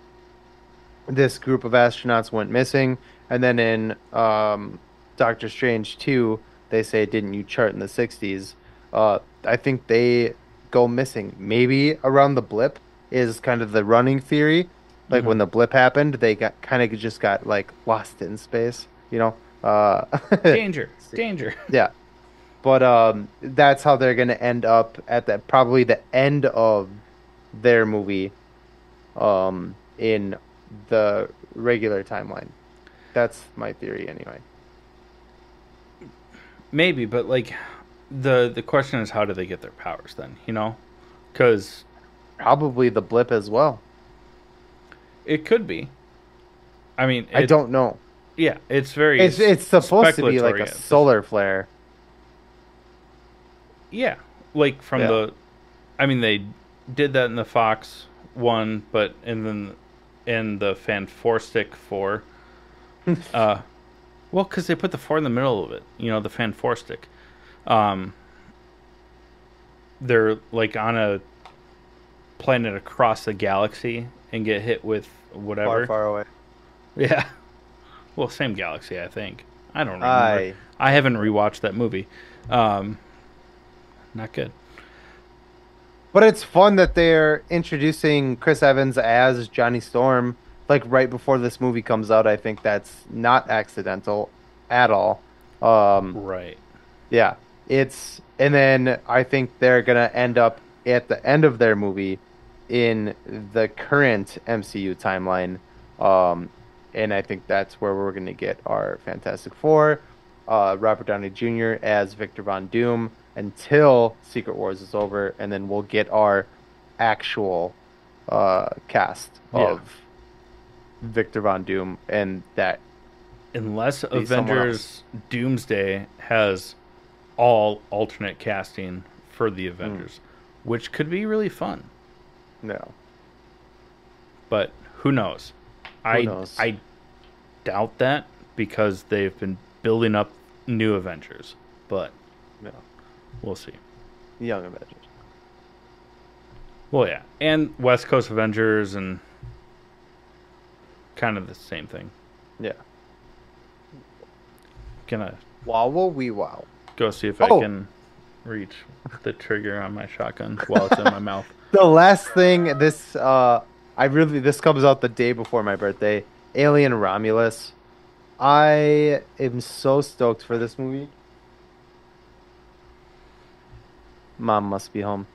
B: this group of astronauts went missing, and then in Doctor Strange 2, they say, didn't you chart in the 60s? I think they go missing. Maybe around the blip is kind of the running theory. Like
A: Hmm.
B: when the blip happened, they got kind of just got like lost in space, you know?
A: Danger, danger.
B: Yeah. But that's how they're gonna end up at the probably the end of their movie in the regular timeline. That's my theory anyway.
A: Maybe, but like the question is, how do they get their powers then? You know, because
B: Probably the blip as well.
A: it could be. I mean,
B: I don't know.
A: yeah, it's very
B: It's supposed to be like
A: speculatory
B: a
A: at this.
B: solar flare.
A: Yeah, like from
B: Yeah.
A: the, I mean, they did that in the Fox one, but and then in the Fanforstic four, uh, well, because they put the four in the middle of it. You know, the Fanforstic. Um, they're like on a planet across the galaxy and get hit with
B: Far,
A: whatever.
B: far away.
A: Yeah. Well, same galaxy, I think. I don't remember.
B: Aye.
A: I haven't rewatched that movie. Um, not good.
B: But it's fun that they're introducing Chris Evans as Johnny Storm, like right before this movie comes out. I think that's not accidental at all. Um,
A: Right.
B: yeah, it's, and then I think they're gonna end up at the end of their movie in the current MCU timeline. Um, and I think that's where we're gonna get our Fantastic Four, Robert Downey Jr. as Victor Von Doom until Secret Wars is over, and then we'll get our actual cast
A: Yeah.
B: of Victor Von Doom, and that
A: Unless
B: be someone else.
A: Avengers Doomsday has all alternate casting for the
B: Mm,
A: Avengers, which could be really fun.
B: no,
A: But who knows?
B: who
A: I
B: knows?
A: I doubt that because they've been building up new Avengers. But
B: No,
A: we'll see.
B: Young Avengers.
A: Well, yeah, and West Coast Avengers and kind of the same thing.
B: Yeah.
A: Gonna
B: Wow, wow, wee, wow.
A: go see if I
B: Oh,
A: can reach the trigger on my shotgun while it's in my mouth.
B: the last thing, this comes out the day before my birthday. Alien Romulus. I am so stoked for this movie. Mom must be home.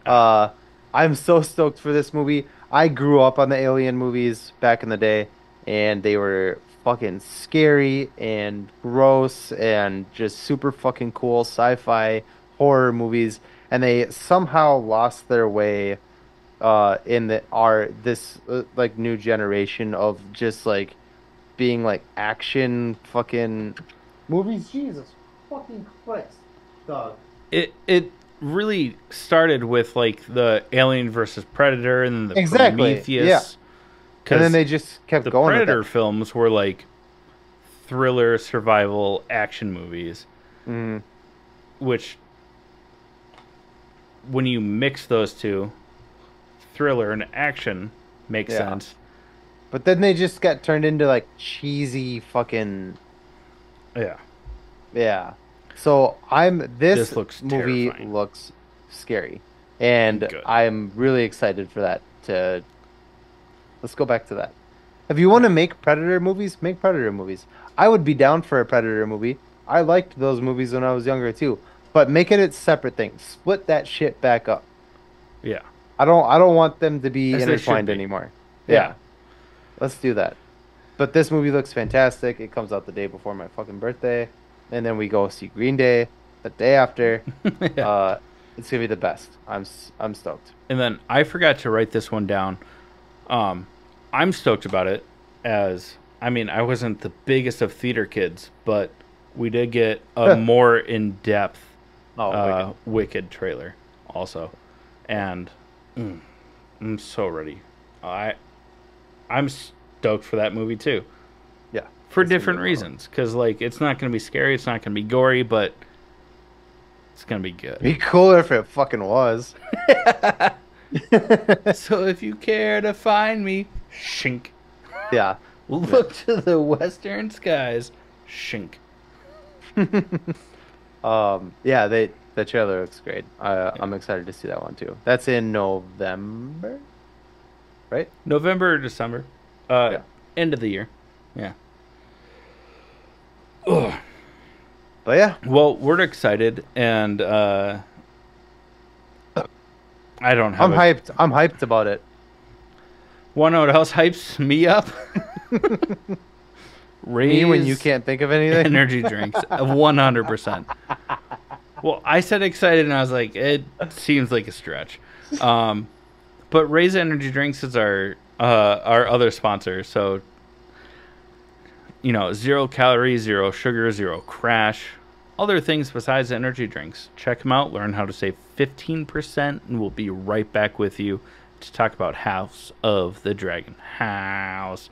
A: Ah,
B: Uh, I'm so stoked for this movie. I grew up on the Alien movies back in the day, and they were fucking scary and gross and just super fucking cool sci-fi horror movies. And they somehow lost their way in the our this like new generation of just like being like action fucking movies. Jesus fucking Christ, dog.
A: it really started with like the Alien versus Predator and then the
B: Exactly. Yeah.
A: Prometheus
B: And then
A: because
B: they just kept
A: the
B: going with
A: Predator
B: that.
A: films were like thriller survival action movies,
B: Mm,
A: which when you mix those two, thriller and action makes
B: yeah.
A: sense.
B: But then they just got turned into like cheesy fucking
A: Yeah,
B: yeah. So this
A: this looks
B: movie
A: terrifying.
B: looks scary. And
A: Good.
B: I'm really excited for that to let's go back to that. If you want to make Predator movies, make Predator movies. I would be down for a Predator movie. I liked those movies when I was younger too. But make it its separate thing. Split that shit back up.
A: Yeah,
B: I don't want them to be
A: as they should
B: intertwined
A: be.
B: anymore.
A: Yeah,
B: Yeah, let's do that. But this movie looks fantastic. It comes out the day before my fucking birthday, and then we go see Green Day the day after.
A: yeah.
B: Uh, it's gonna be the best. I'm stoked.
A: And then I forgot to write this one down. Um, I'm stoked about it. As I mean, I wasn't the biggest of theater kids, but we did get a more in depth
B: Oh, wicked.
A: Wicked trailer also, and I'm so ready. I'm stoked for that movie too.
B: Yeah,
A: for different reasons. Because like it's not going to be scary, it's not going to be gory, but it's going to be good.
B: Be cooler if it fucking was.
A: So if you care to find me, shink.
B: Yeah.
A: Look to the western skies, shink.
B: Yeah, the trailer looks great. I'm excited to see that one too. That's in November, right?
A: November or December. End of the year. Yeah. Ugh.
B: But yeah.
A: Well, we're excited, and I don't have.
B: I'm hyped. I'm hyped about it.
A: One know what else hypes me up?
B: Me when you can't think of anything.
A: Energy drinks, 100%. Well, I said excited, and I was like, it seems like a stretch. But Raise Energy Drinks is our other sponsor, so 0 calories, 0 sugar, 0 crash. Other things besides energy drinks. Check them out. Learn how to save 15%, and we'll be right back with you to talk about House of the Dragon. House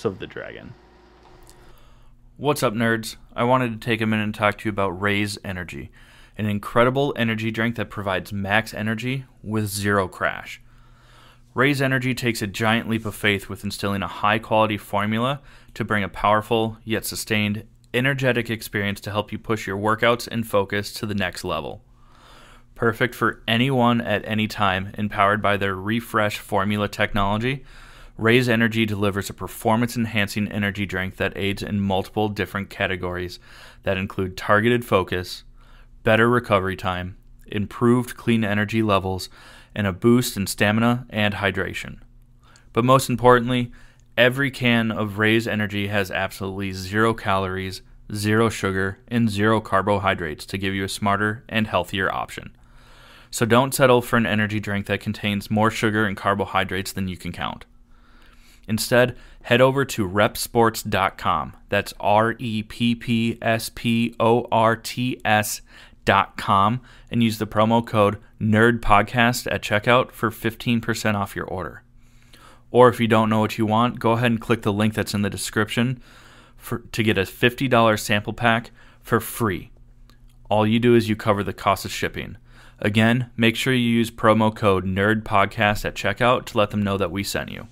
A: of the Dragon. What's up, nerds? I wanted to take a minute and talk to you about Raise Energy, an incredible energy drink that provides max energy with 0 crash. Raise Energy takes a giant leap of faith with instilling a high-quality formula to bring a powerful, yet sustained, energetic experience to help you push your workouts and focus to the next level. Perfect for anyone at any time, empowered by their refresh formula technology, Raise Energy delivers a performance-enhancing energy drink that aids in multiple different categories that include targeted focus, better recovery time, improved clean energy levels, and a boost in stamina and hydration. But most importantly, every can of Raise Energy has absolutely 0 calories, 0 sugar, and 0 carbohydrates to give you a smarter and healthier option. So don't settle for an energy drink that contains more sugar and carbohydrates than you can count. Instead, head over to repsports.com. That's REPPSPORTS.com and use the promo code NERDPODCAST at checkout for 15% off your order. Or if you don't know what you want, go ahead and click the link that's in the description to get a $50 sample pack for free. All you do is you cover the cost of shipping. Again, make sure you use promo code NERDPODCAST at checkout to let them know that we sent you.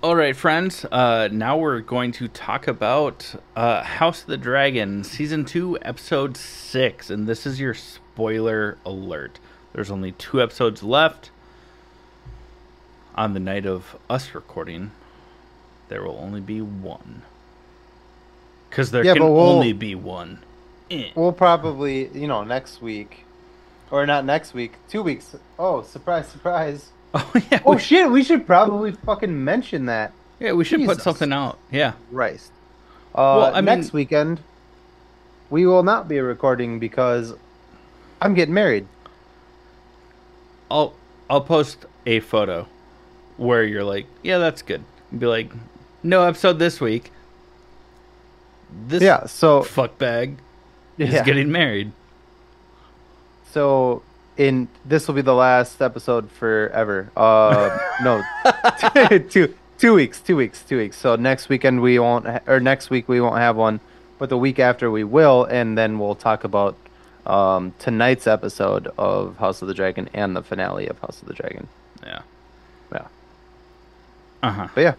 A: All right, friends. Now we're going to talk about House of the Dragon, Season 2, Episode 6. And this is your spoiler alert. There's only 2 episodes left. On the night of us recording, there will only be 1. Because there can only be 1.
B: We'll probably, next week. Or not next week, 2 weeks. Oh, surprise, surprise.
A: Oh, yeah.
B: Oh, shit, we should probably fucking mention that.
A: Yeah, we should put something out. Yeah.
B: Christ.
A: Well,
B: next weekend, we will not be recording because I'm getting married.
A: I'll post a photo where you're like, yeah, that's good. And be like, no episode this week. This fuckbag is getting married.
B: So this will be the last episode forever. No, 2 weeks. So next weekend next week we won't have one, but the week after we will, and then we'll talk about tonight's episode of House of the Dragon and the finale of House of the Dragon.
A: Yeah.
B: But yeah,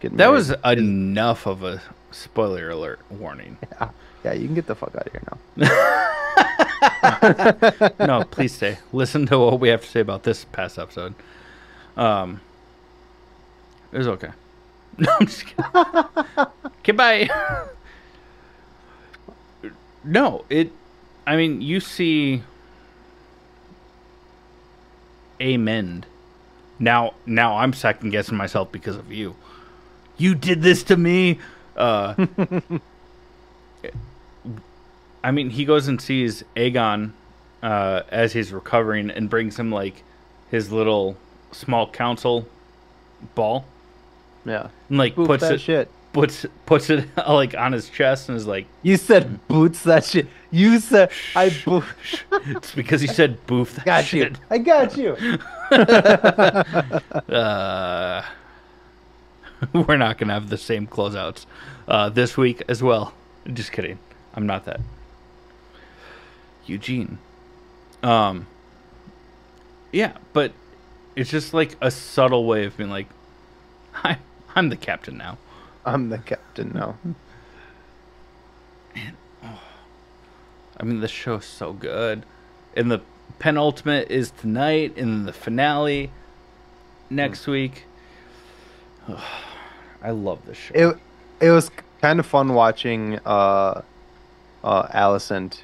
A: that was enough of a spoiler alert warning.
B: Yeah, you can get the fuck out of here now.
A: No, please stay. Listen to what we have to say about this past episode. It was okay. No, I'm just kidding. Goodbye. No, you see Amen. Now I'm second guessing myself because of you. You did this to me. He goes and sees Aegon as he's recovering and brings him like his little small council ball.
B: Yeah.
A: And like puts it like on his chest and is like,
B: you said boots that shit. You said
A: It's because you said boof that shit.
B: I got you.
A: we're not gonna have the same closeouts this week as well. Just kidding. I'm not that. Eugene. Yeah, but it's just like a subtle way of being like, I'm the captain now.
B: I'm the captain now.
A: I mean, the show's so good. And the penultimate is tonight, and the finale next week. I love this show.
B: It was kind of fun watching Alicent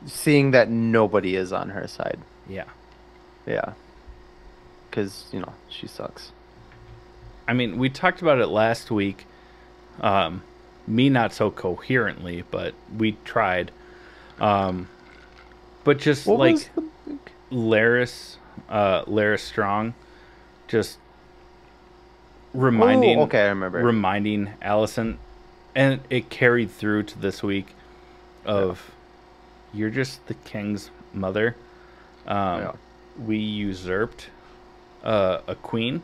B: seeing that nobody is on her side.
A: Yeah.
B: Yeah. Because, she sucks.
A: I mean, we talked about it last week. Me not so coherently, but we tried. But just
B: What
A: like
B: was
A: Laris Strong, just reminding.
B: okay, I remember.
A: Reminding Allison, and it carried through to this week. Of, you're just the king's mother. We usurped a queen.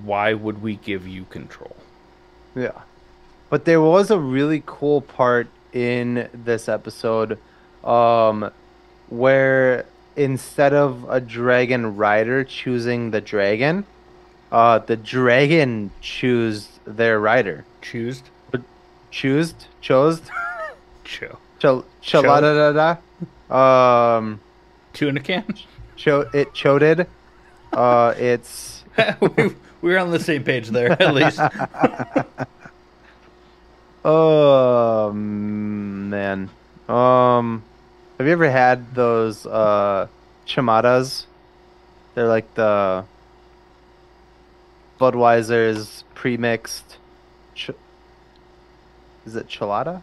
A: Why would we give you control?
B: Yeah. But there was a really cool part in this episode where instead of a dragon rider choosing the dragon chose their rider.
A: Chose?
B: Chose?
A: Cho.
B: Chaladadada.
A: Tuna can?
B: It choded. It's...
A: we were on the same page there, at least.
B: Oh, man. Have you ever had those chamadas? They're like the Budweiser's pre-mixed. Is it chelada?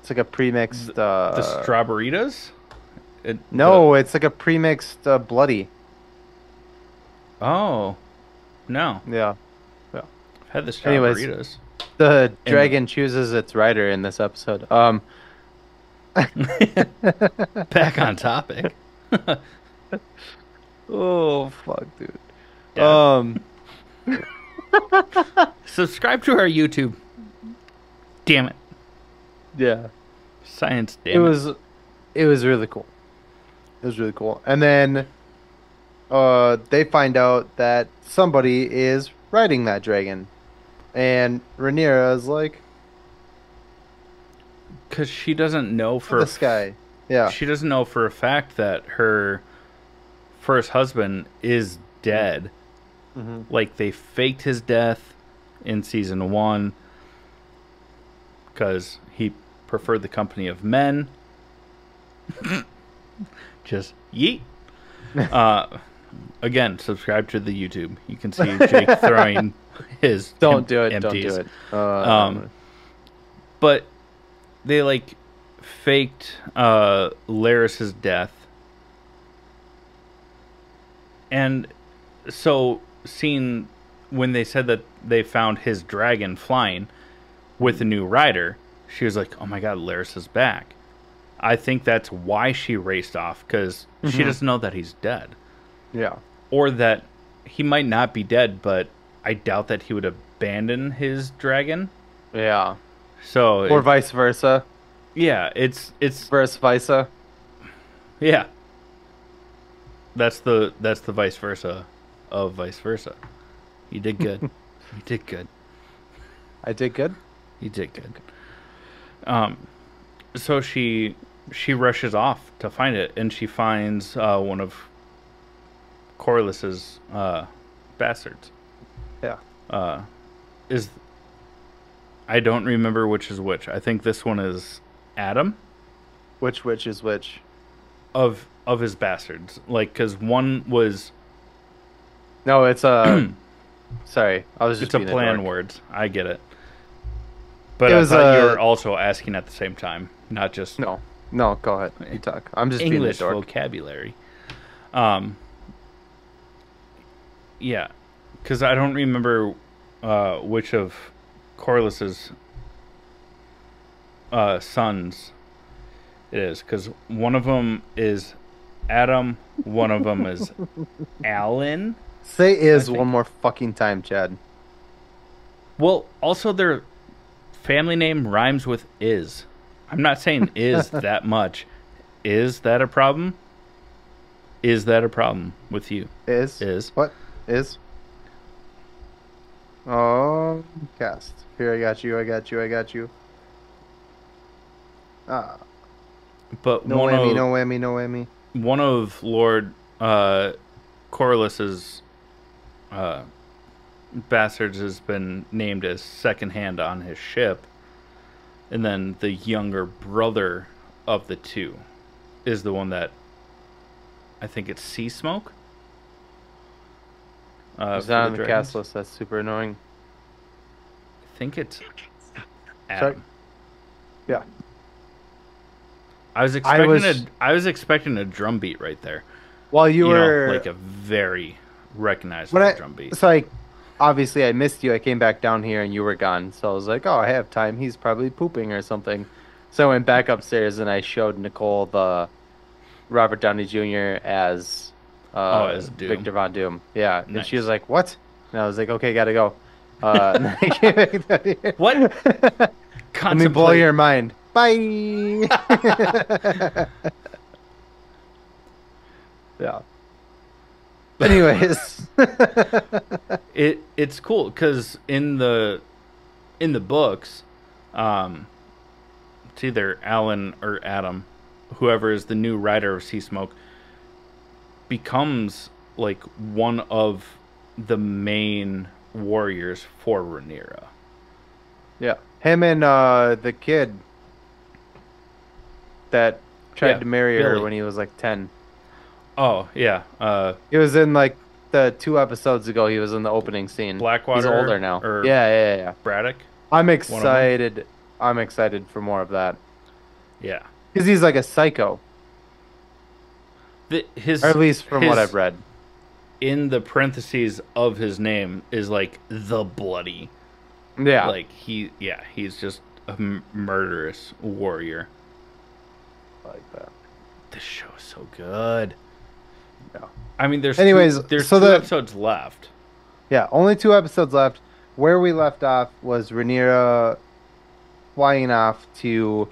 B: It's like a pre-mixed.
A: The strawberritas?
B: It's like a pre-mixed bloody.
A: Oh, no.
B: Yeah.
A: I've had the strawberritas.
B: Anyways, the dragon chooses its rider in this episode.
A: Back on topic.
B: Oh fuck, dude.
A: Yeah. Subscribe to our YouTube. Damn it.
B: Yeah.
A: Science. Damn it.
B: It was really cool. It was really cool. And then they find out that somebody is riding that dragon. And Rhaenyra is like,
A: because she doesn't know for
B: this guy. Yeah.
A: She doesn't know for a fact that her first husband is dead.
B: Mm-hmm.
A: Like, they faked his death in season 1 because he preferred the company of men. Just yeet. Again, subscribe to the YouTube. You can see Jake throwing his
B: Don't do it.
A: empties.
B: Don't do it.
A: But they like faked Laris's death, and so seeing when they said that they found his dragon flying with a new rider, she was like, "Oh my God, Laris is back." I think that's why she raced off, because she doesn't know that he's dead.
B: Yeah.
A: Or that he might not be dead, but I doubt that he would abandon his dragon.
B: Yeah.
A: So
B: or vice versa.
A: Yeah, it's
B: Verse versa.
A: Yeah. That's the vice versa of vice versa. You did good. You did good.
B: I did good.
A: You did good. So she rushes off to find it, and she finds one of Corlys's bastards.
B: Yeah.
A: I don't remember which is which. I think this one is Adam.
B: Which is which?
A: Of his bastards, like, because one was.
B: No, it's a. Sorry, I was just.
A: It's a play on words. I get it. But
B: it
A: I
B: was
A: thought you were also asking at the same time, not just
B: No, go ahead. You talk. I'm just
A: English
B: being a dork.
A: vocabulary. Yeah, because I don't remember which of Corlys's sons it is, because one of them is Adam. One of them is Alan.
B: Say
A: I
B: is
A: think.
B: one more fucking time, Chad.
A: Well, also their family name rhymes with is. I'm not saying is that much. Is that a problem? Is that a problem with you?
B: Is.
A: Is.
B: What? Is. Oh, cast. Here, I got you. Ah,
A: But
B: no whammy, no whammy, no whammy.
A: one of Lord Corliss's bastards has been named as second hand on his ship, and then the younger brother of the two is the one that I think it's Sea Smoke.
B: He's
A: For
B: not on the
A: dragons.
B: cast list. That's super annoying.
A: I think it's
B: Sorry.
A: Adam.
B: Yeah.
A: I was expecting a drum beat right there.
B: While you were
A: like a very recognizable
B: when
A: drum beat.
B: so obviously I missed you. I came back down here and you were gone. So I was like, oh, I have time. He's probably pooping or something. So I went back upstairs and I showed Nicole the Robert Downey Jr. as
A: as Doom.
B: Victor Von Doom. Yeah,
A: Nice.
B: and she was like, "What?" And I was like, "Okay, gotta go." And then I came back down here.
A: What?
B: Let me blow your mind. Bye. Yeah. Anyways,
A: It's cool because in the books, it's either Alan or Adam, whoever is the new writer of Sea Smoke, becomes like one of the main warriors for Rhaenyra.
B: yeah, him and the kid that tried to marry her
A: Billy.
B: when he was like 10.
A: Oh yeah,
B: He was in like the 2 episodes ago. He was in the opening scene.
A: Blackwater.
B: He's older now.
A: Or
B: Yeah.
A: Braddock.
B: I'm excited. I'm excited for more of that
A: Yeah.
B: because he's like a psycho, or at least from what I've read.
A: In the parentheses of his name is like the bloody.
B: Yeah,
A: Like he's just a murderous warrior.
B: like that.
A: This show is so good.
B: Yeah.
A: I mean, there's
B: Anyways,
A: there's
B: so
A: 2
B: the-
A: episodes left.
B: Yeah, only 2 episodes left. Where we left off was Rhaenyra flying off to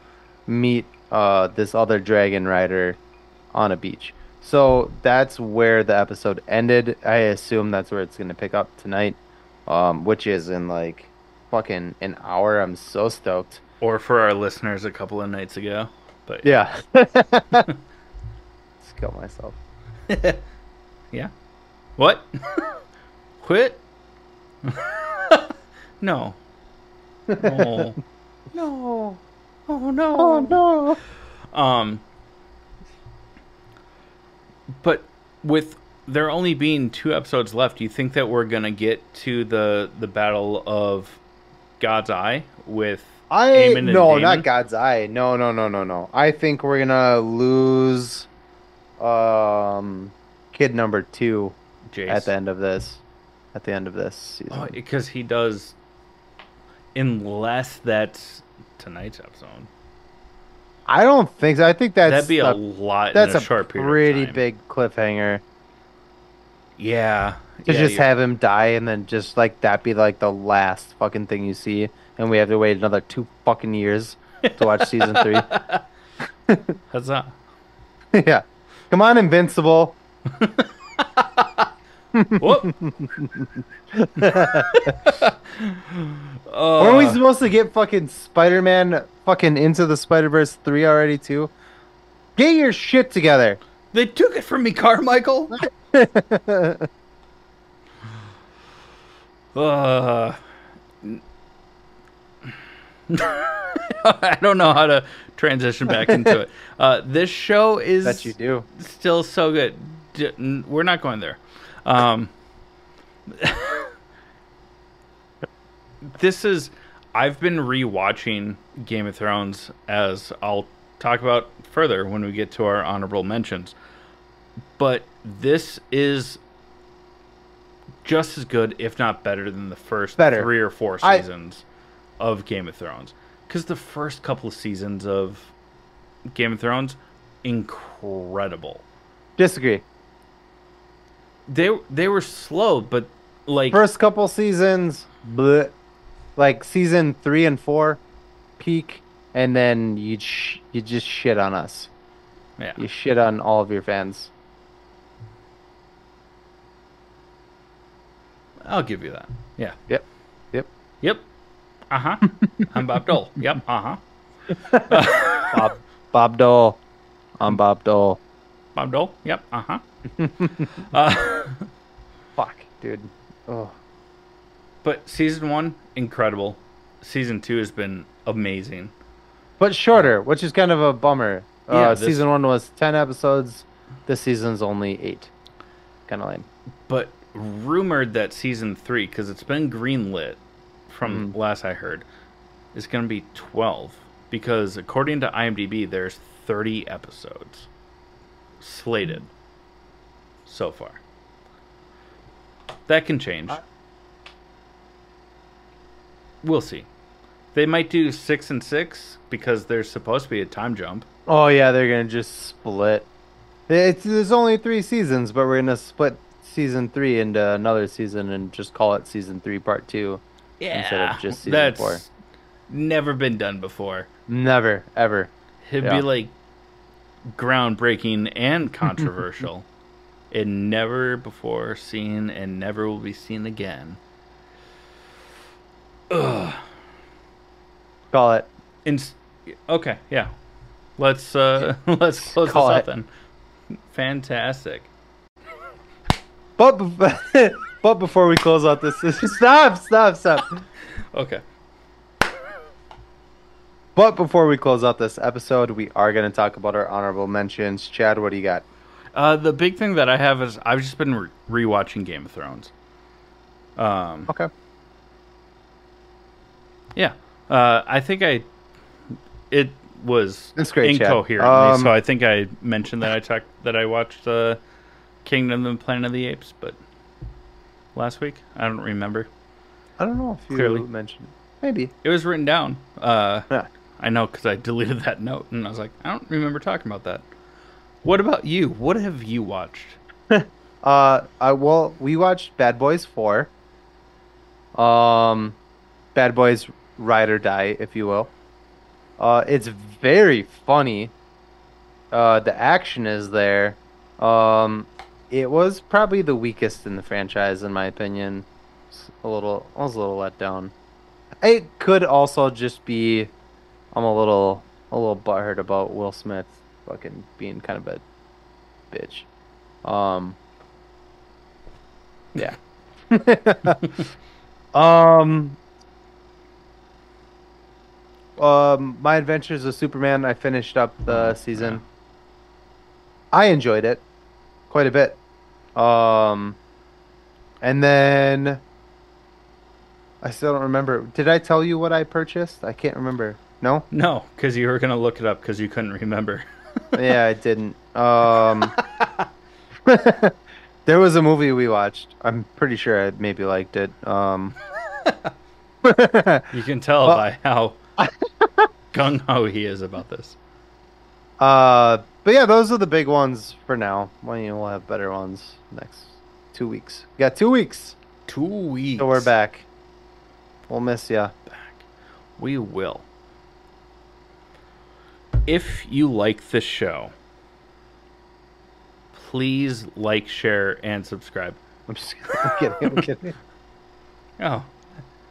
B: meet this other dragon rider on a beach. So that's where the episode ended. I assume that's where it's gonna pick up tonight, which is in like fucking an hour. I'm so stoked.
A: Or for our listeners a couple of nights ago. But
B: Yeah. Let's kill myself.
A: yeah. What? Quit? No. Oh. No. Oh no.
B: Oh no.
A: But with there only being 2 episodes left, do you think that we're gonna get to the battle of God's Eye with Aemon and
B: No,
A: Daemon?
B: not God's Eye. No. I think we're gonna lose kid number 2
A: Jace.
B: at the end of this. At the end of this season.
A: Oh, because he does, unless that's tonight's episode.
B: I don't think so. I think
A: That'd be a lot
B: that's
A: in a short period
B: pretty
A: of time.
B: big cliffhanger
A: Yeah.
B: to just
A: you're-
B: have him die and then just like that be like the last fucking thing you see, and we have to wait another 2 fucking years to watch season 3.
A: That's not.
B: Yeah, come on, Invincible.
A: Whoop.
B: Are we supposed to get fucking Spider-Man fucking Into the Spider-Verse 3 already too? Get your shit together.
A: They took it from me, Carmichael. I don't know how to transition back into it. This show is
B: That you do.
A: still so good. We're not going there. I've been rewatching Game of Thrones, as I'll talk about further when we get to our honorable mentions. But this is just as good, if not better, than the first 3 or 4 seasons of Game of Thrones. Because the first couple of seasons of Game of Thrones, incredible.
B: Disagree.
A: They were slow, but like
B: First couple seasons, bleh. Like season 3 and 4, peak, and then you just shit on us.
A: yeah,
B: You shit on all of your fans.
A: I'll give you that. Yeah.
B: Yep. Yep.
A: Yep. Uh-huh. I'm Bob Dole. Yep. Uh-huh.
B: Bob Dole. I'm Bob Dole.
A: Bob Dole. Yep. Uh-huh. uh,
B: Fuck, dude. Oh.
A: but season 1, incredible. Season 2 has been amazing.
B: But shorter, which is kind of a bummer.
A: Yeah,
B: season 1 was 10 episodes. This season's only 8. Kind of lame.
A: But rumored that season 3, because it's been greenlit from last I heard, is going to be 12. Because according to IMDb, there's 30 episodes slated so far. That can change. We'll see. They might do 6 and 6 because there's supposed to be a time jump.
B: Oh yeah, they're gonna just split. There's only 3 seasons, but we're gonna split season 3 into another season and just call it season 3 part 2 instead of just season
A: that's
B: 4.
A: Never been done before.
B: Never, ever.
A: It'd be like groundbreaking and controversial. It never before seen and never will be seen again. Ugh.
B: Call it.
A: Okay, yeah. Let's close this up then. Fantastic.
B: But but before we close out this, stop.
A: Okay.
B: But before we close out this episode, we are going to talk about our honorable mentions. Chad, what do you got?
A: The big thing that I have is I've just been rewatching Game of Thrones.
B: Okay.
A: Yeah. I think it was
B: That's great,
A: incoherently, so I think I mentioned that I watched Kingdom and Planet of the Apes, but last week I don't remember.
B: I don't know if you
A: Clearly
B: mentioned it. Maybe.
A: It was written down.
B: Yeah.
A: I know because I deleted that note, and I was like, I don't remember talking about that. What about you? What have you watched?
B: Well, we watched Bad Boys 4. Bad Boys Ride or Die, if you will. It's very funny. The action is there. It was probably the weakest in the franchise, in my opinion. I was a little let down. It could also just be I'm a little butthurt about Will Smith fucking being kind of a bitch. Yeah. My Adventures of Superman, I finished up the season. I enjoyed it quite a bit. And then I still don't remember. Did I tell you what I purchased? I can't remember. No?
A: No, because you were going to look it up because you couldn't remember.
B: Yeah, I didn't. There was a movie we watched. I'm pretty sure I maybe liked it.
A: You can tell by how gung-ho he is about this.
B: But yeah, those are the big ones for now. Well, we'll have better ones next 2 weeks. We got 2 weeks.
A: 2 weeks.
B: So we're back. We'll miss ya.
A: Back. We will. If you like this show, please like, share, and subscribe.
B: I'm kidding.
A: Oh,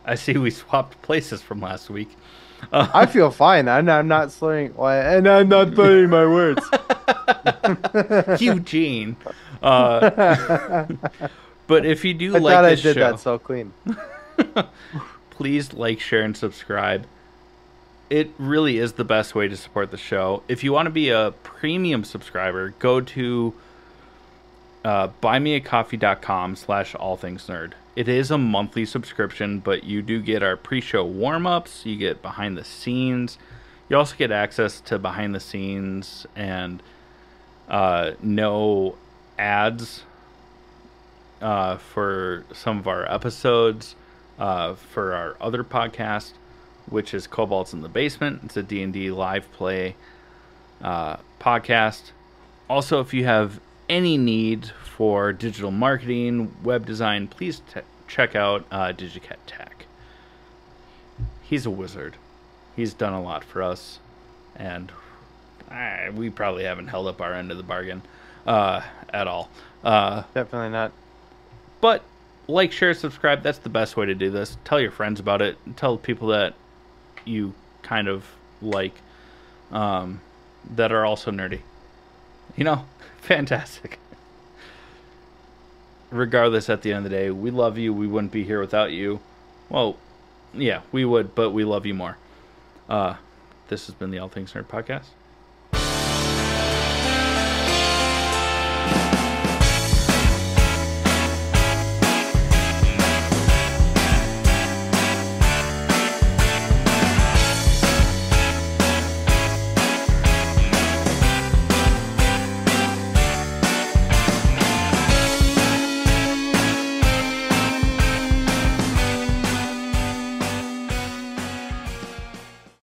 A: I see we swapped places from last week.
B: I feel fine. I'm not slurring. And I'm not slurring my words.
A: Eugene. But if you do
B: I
A: like
B: thought
A: this
B: I did
A: show,
B: that so clean.
A: please like, share, and subscribe. It really is the best way to support the show. If you want to be a premium subscriber, go to buymeacoffee.com/allthingsnerd. It is a monthly subscription, but you do get our pre-show warm-ups. You get behind the scenes. You also get access to behind the scenes and no ads for some of our episodes for our other podcast, which is Cobalt's in the Basement. It's a D&D live play podcast. Also, if you have any need for digital marketing, web design, please check out DigiCat Tech. He's a wizard. He's done a lot for us, and we probably haven't held up our end of the bargain at all.
B: Definitely not.
A: But like, share, subscribe. That's the best way to do this. Tell your friends about it. Tell people that you kind of like that are also nerdy. You know, fantastic. Regardless, at the end of the day, we love you. We wouldn't be here without you. Well, yeah, we would, but we love you more. This has been the All Things Nerd Podcast.